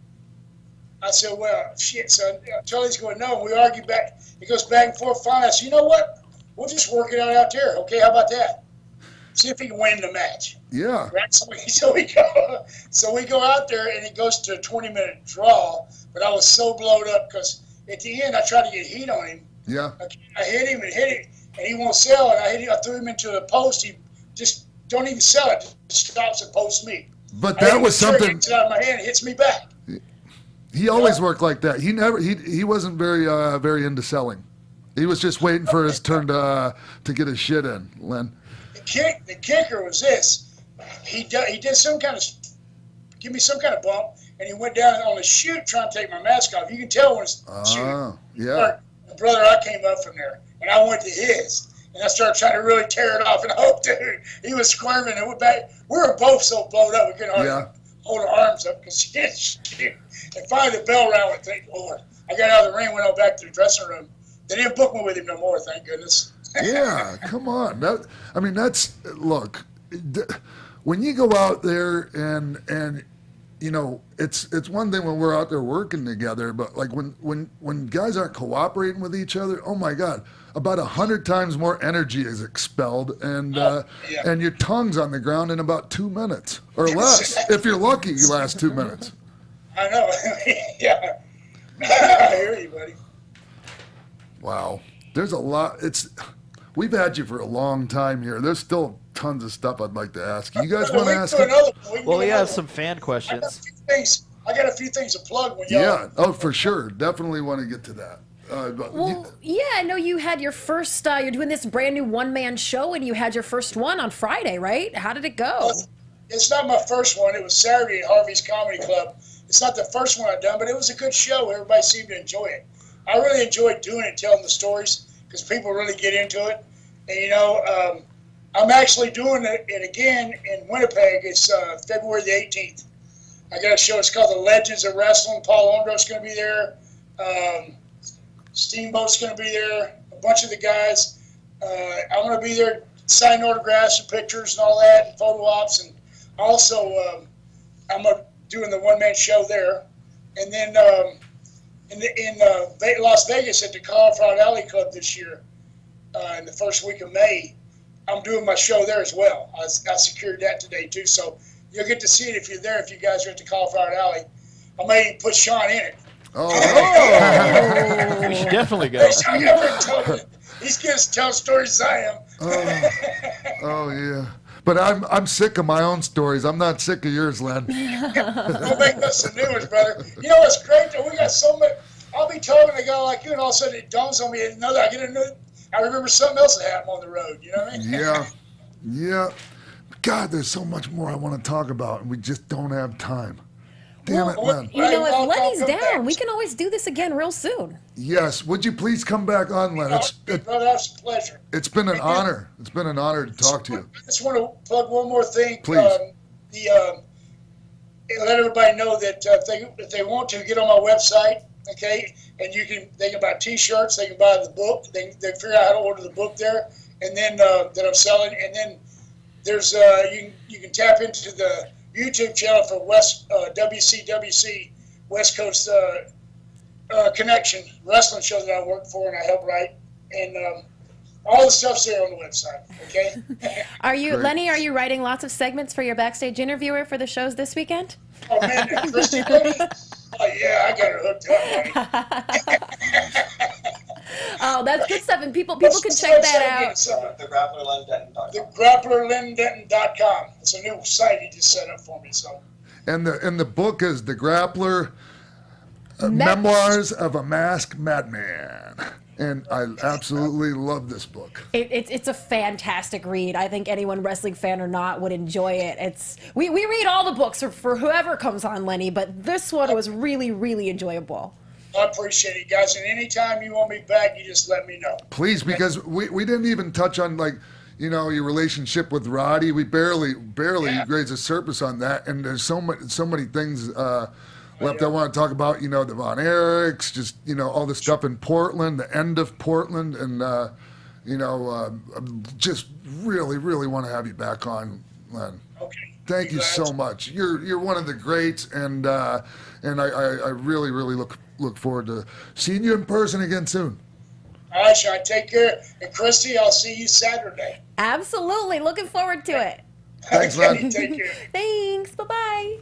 I said, well, shit. So Tully's going, no. And we argue back. It goes back and forth. Finally, I said, you know what? We'll just work it out there. Okay, how about that? See if he can win the match. Yeah. Right? So we go out there, and it goes to a 20-minute draw. But I was so blowed up because at the end, I tried to get heat on him. Yeah. I hit him, and he won't sell it. I threw him into a post. He just don't even sell it. Just stops and posts me. But that was something. Gets out of my hand, hits me back. He always worked like that. He wasn't very into selling. He was just waiting for his turn to get his shit in, Len. The kicker was this. He did some kind of give me some kind of bump, and he went down on the chute trying to take my mask off. You can tell when it's shooting. Yeah. Brother, I came up from there, and I went to his, and I started trying to really tear it off. And oh, dude, he was squirming and went back. We were both so blown up we couldn't hardly hold our arms up because shit. And finally, the bell rang. Went, thank Lord. I got out of the ring, went on back to the dressing room. They didn't book me with him no more, thank goodness. Yeah, come on. Look, when you go out there and you know, it's one thing when we're out there working together, but like when guys aren't cooperating with each other, oh my God, about 100 times more energy is expelled, and your tongue's on the ground in about 2 minutes or less. If you're lucky, you last 2 minutes. I know. Yeah. I hear you, buddy. Wow. There's a lot. We've had you for a long time here. There's still tons of stuff I'd like to ask you. You guys want to ask? Well, we have some fan questions. I got a few things to plug when y'all. Yeah. Oh, for sure. Definitely want to get to that. I know you had your first. You're doing this brand new one-man show, and you had your first one on Friday, right? How did it go? It's not my first one. It was Saturday at Harvey's Comedy Club. It's not the first one I've done, but it was a good show. Everybody seemed to enjoy it. I really enjoyed doing it, telling the stories, because people really get into it. And, you know, I'm actually doing it again in Winnipeg. It's February the 18th. I got a show. It's called The Legends of Wrestling. Paul Ondro's going to be there. Steamboat's going to be there. A bunch of the guys. I'm going to be there signing autographs and pictures and all that, and photo ops. And also, I'm doing the one-man show there. And then in Las Vegas at the Cauliflower Alley Club this year, in the first week of May. I'm doing my show there as well. I secured that today too, so you'll get to see it if you're there. If you guys are at the Cauliflower Alley, I may even put Sean in it. Oh, We should definitely go. He's going to tell stories as I am. oh yeah. But I'm sick of my own stories. I'm not sick of yours, Len. We'll make us some new ones, brother. You know what's great? Though? We got so much. I'll be talking to a guy like you, and all of a sudden it dawns on me. I remember something else that happened on the road. You know what I mean? Yeah. God, there's so much more I want to talk about, and we just don't have time. Damn it, Len. You know, if Lenny's down, we can always do this again real soon. Yes. Would you please come back on, Len? Brother, that's a pleasure. It's been an honor. It's been an honor to talk to you. I just want to plug one more thing. Please. Let everybody know that if they want to, get on my website, okay? And they can buy T-shirts, they can buy the book, they figure out how to order the book there, and then that I'm selling. And then there's you can tap into the YouTube channel for WCWC, West Coast Connection wrestling show that I work for and I help write, and all the stuff's there on the website. Okay. Lenny? Are you writing lots of segments for your backstage interviewer for the shows this weekend? Oh man, Christy, oh yeah, I got her hooked up. Oh, that's good stuff, and people can check that out. The GrapplerLenDenton.com. The GrapplerLenDenton.com. It's a new site he just set up for me. So. And the book is The Grappler, Memoirs of a Masked Madman. And I absolutely love this book. It's a fantastic read. I think anyone, wrestling fan or not, would enjoy it. We read all the books for whoever comes on, Lenny, but this one was really, really enjoyable. I appreciate it, guys. And anytime you want me back, you just let me know. Please, because we didn't even touch on, like, you know, your relationship with Roddy. We barely grazed the surface on that. And there's so many things left I want to talk about. You know, the Von Erichs, just, you know, all the stuff in Portland, the end of Portland, and just really, really want to have you back on, Len. Okay. Thank you so much. You're one of the greats, and I really, really look forward to seeing you in person again soon. All right, Sean, take care. And Christy, I'll see you Saturday. Absolutely. Looking forward to it. Thanks, Len. Take care. Thanks. Bye-bye.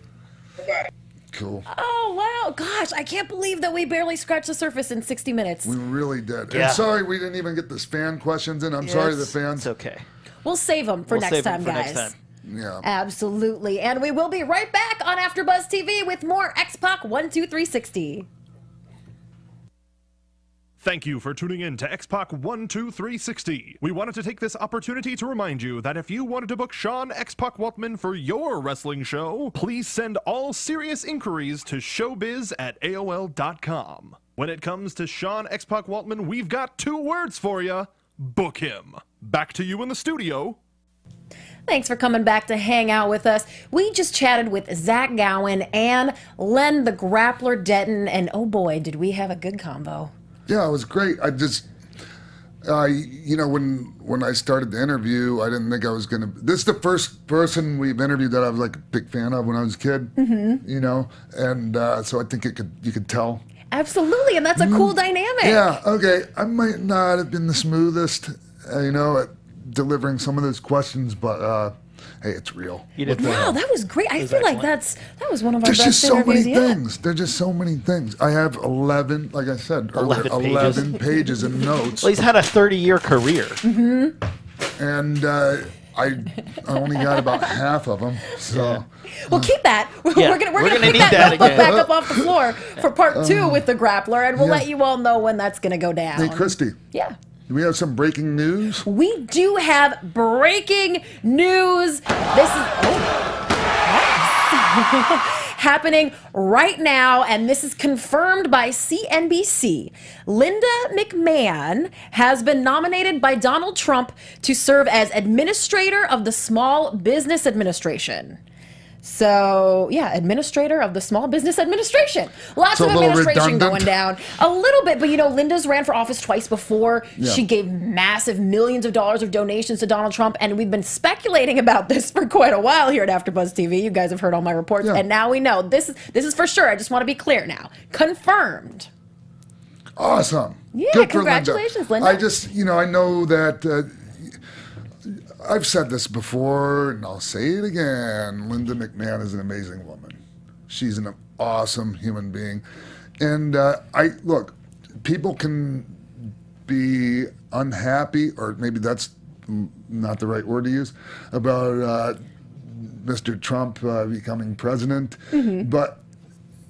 Bye-bye. Cool. Oh, wow. Gosh, I can't believe that we barely scratched the surface in 60 minutes. We really did. Yeah. And sorry we didn't even get this fan questions in. I'm sorry to the fans. It's okay. We'll save them for next time, guys. Next time. Yeah. Absolutely. And we will be right back on AfterBuzz TV with more X-Pac 12360. Thank you for tuning in to X-Pac 12360. We wanted to take this opportunity to remind you that if you wanted to book Sean X-Pac Waltman for your wrestling show, please send all serious inquiries to showbiz@aol.com. When it comes to Sean X-Pac Waltman, we've got 2 words for you: book him. Back to you in the studio. Thanks for coming back to hang out with us. We just chatted with Zach Gowen and Len the Grappler Denton, and oh boy, did we have a good combo. Yeah, it was great. I just, you know, when I started the interview, I didn't think I was going to. This is the first person we've interviewed that I was like a big fan of when I was a kid. Mm-hmm. You know, and so I think you could tell. Absolutely, and that's a cool dynamic. Yeah. Okay. I might not have been the smoothest, you know, at delivering some of those questions, but hey, it's real. You did Wow, that was great. I feel like that was one of our There's best just so interviews many yet. things. There's just so many things. I have 11, like I said earlier, 11 pages of notes. Well, he's had a 30-year career. Mm-hmm. And I only got about half of them. So Well, keep that. Yeah, We're gonna need pick that that notebook again. back up off the floor for part 2 with the Grappler, and we'll yeah. let you all know when that's gonna go down. hey, Christy, Yeah. do we have some breaking news? We do have breaking news. This is happening right now, and this is confirmed by CNBC. Linda McMahon has been nominated by Donald Trump to serve as administrator of the Small Business Administration. So, yeah, administrator of the Small Business Administration. Lots of administration going down. A little bit, but you know, Linda's ran for office twice before. Yeah. She gave massive millions of dollars of donations to Donald Trump, and we've been speculating about this for quite a while here at AfterBuzz TV. You guys have heard all my reports, Yeah. and now we know. This is for sure. I just want to be clear now. Confirmed. Awesome. Yeah, Good for congratulations, Linda. I just, I know that I've said this before, and I'll say it again. Linda McMahon is an amazing woman. She's an awesome human being. And look, people can be unhappy, or maybe that's not the right word to use, about Mr. Trump becoming president. But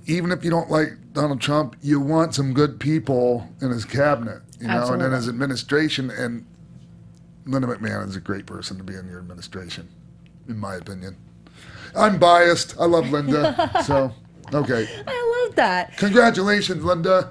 even if you don't like Donald Trump, you want some good people in his cabinet, and in his administration. And Linda McMahon is a great person to be in your administration, in my opinion. I'm biased. I love Linda. So, okay. I love that. Congratulations, Linda.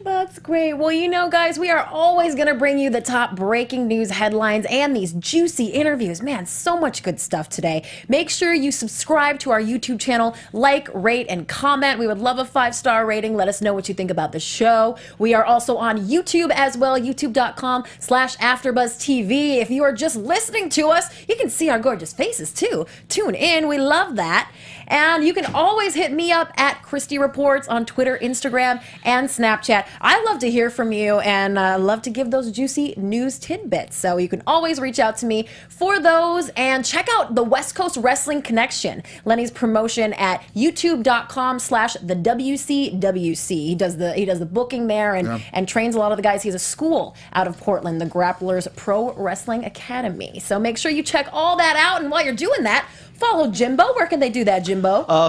That's great. Well, guys, we are always going to bring you the top breaking news headlines and these juicy interviews. Man, so much good stuff today. Make sure you subscribe to our YouTube channel, like, rate, and comment. We would love a 5-star rating. Let us know what you think about the show. We are also on YouTube as well, youtube.com/AfterBuzzTV. If you are just listening to us, you can see our gorgeous faces too. Tune in. We love that. And you can always hit me up at Christy Reports on Twitter, Instagram, and Snapchat. I love to hear from you and love to give those juicy news tidbits. So you can always reach out to me for those, and check out the West Coast Wrestling Connection, Lenny's promotion at youtube.com/thewcwc. He does the booking there and trains a lot of the guys. He has a school out of Portland, the Grapplers Pro Wrestling Academy. So make sure you check all that out. And while you're doing that, follow Jimbo. Where can they do that, Jimbo?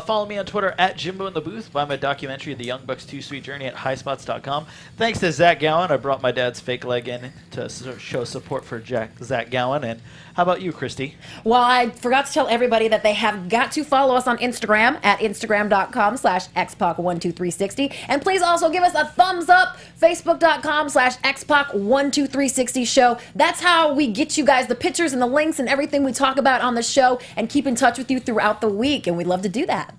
Follow me on Twitter at Jimbo in the Booth. Buy my documentary, The Young Bucks' Too Sweet Journey, at highspots.com. Thanks to Zach Gowen. I brought my dad's fake leg in to show support for Zach Gowen. And how about you, Christy? Well, I forgot to tell everybody that they have got to follow us on Instagram at instagram.com/xpac12360. And please also give us a thumbs up, facebook.com/xpac12360 show. That's how we get you guys the pictures and the links and everything we talk about on the show, and keep in touch with you throughout the week, and we'd love to do that.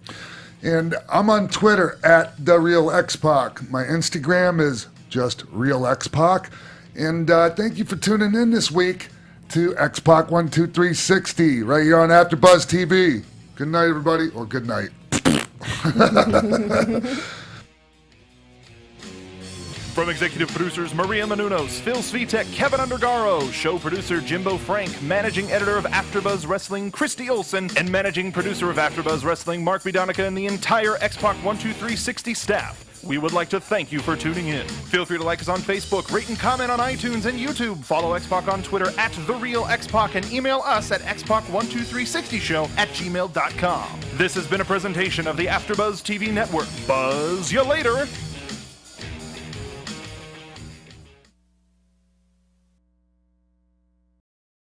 And I'm on Twitter at @TheRealXPac. My Instagram is just RealXPac. And thank you for tuning in this week to X-Pac12360 right here on AfterBuzz TV. Good night, everybody, or good night. From executive producers Maria Menounos, Phil Svitek, Kevin Undergaro, show producer Jimbo Frank, managing editor of AfterBuzz Wrestling Christy Olson, and managing producer of AfterBuzz Wrestling Mark Bidonica, and the entire X-Pac12360 staff, we would like to thank you for tuning in. Feel free to like us on Facebook, rate and comment on iTunes and YouTube, follow X-Pac on Twitter at TheRealXPac, and email us at xpac12360show@gmail.com. This has been a presentation of the AfterBuzz TV Network. Buzz you later!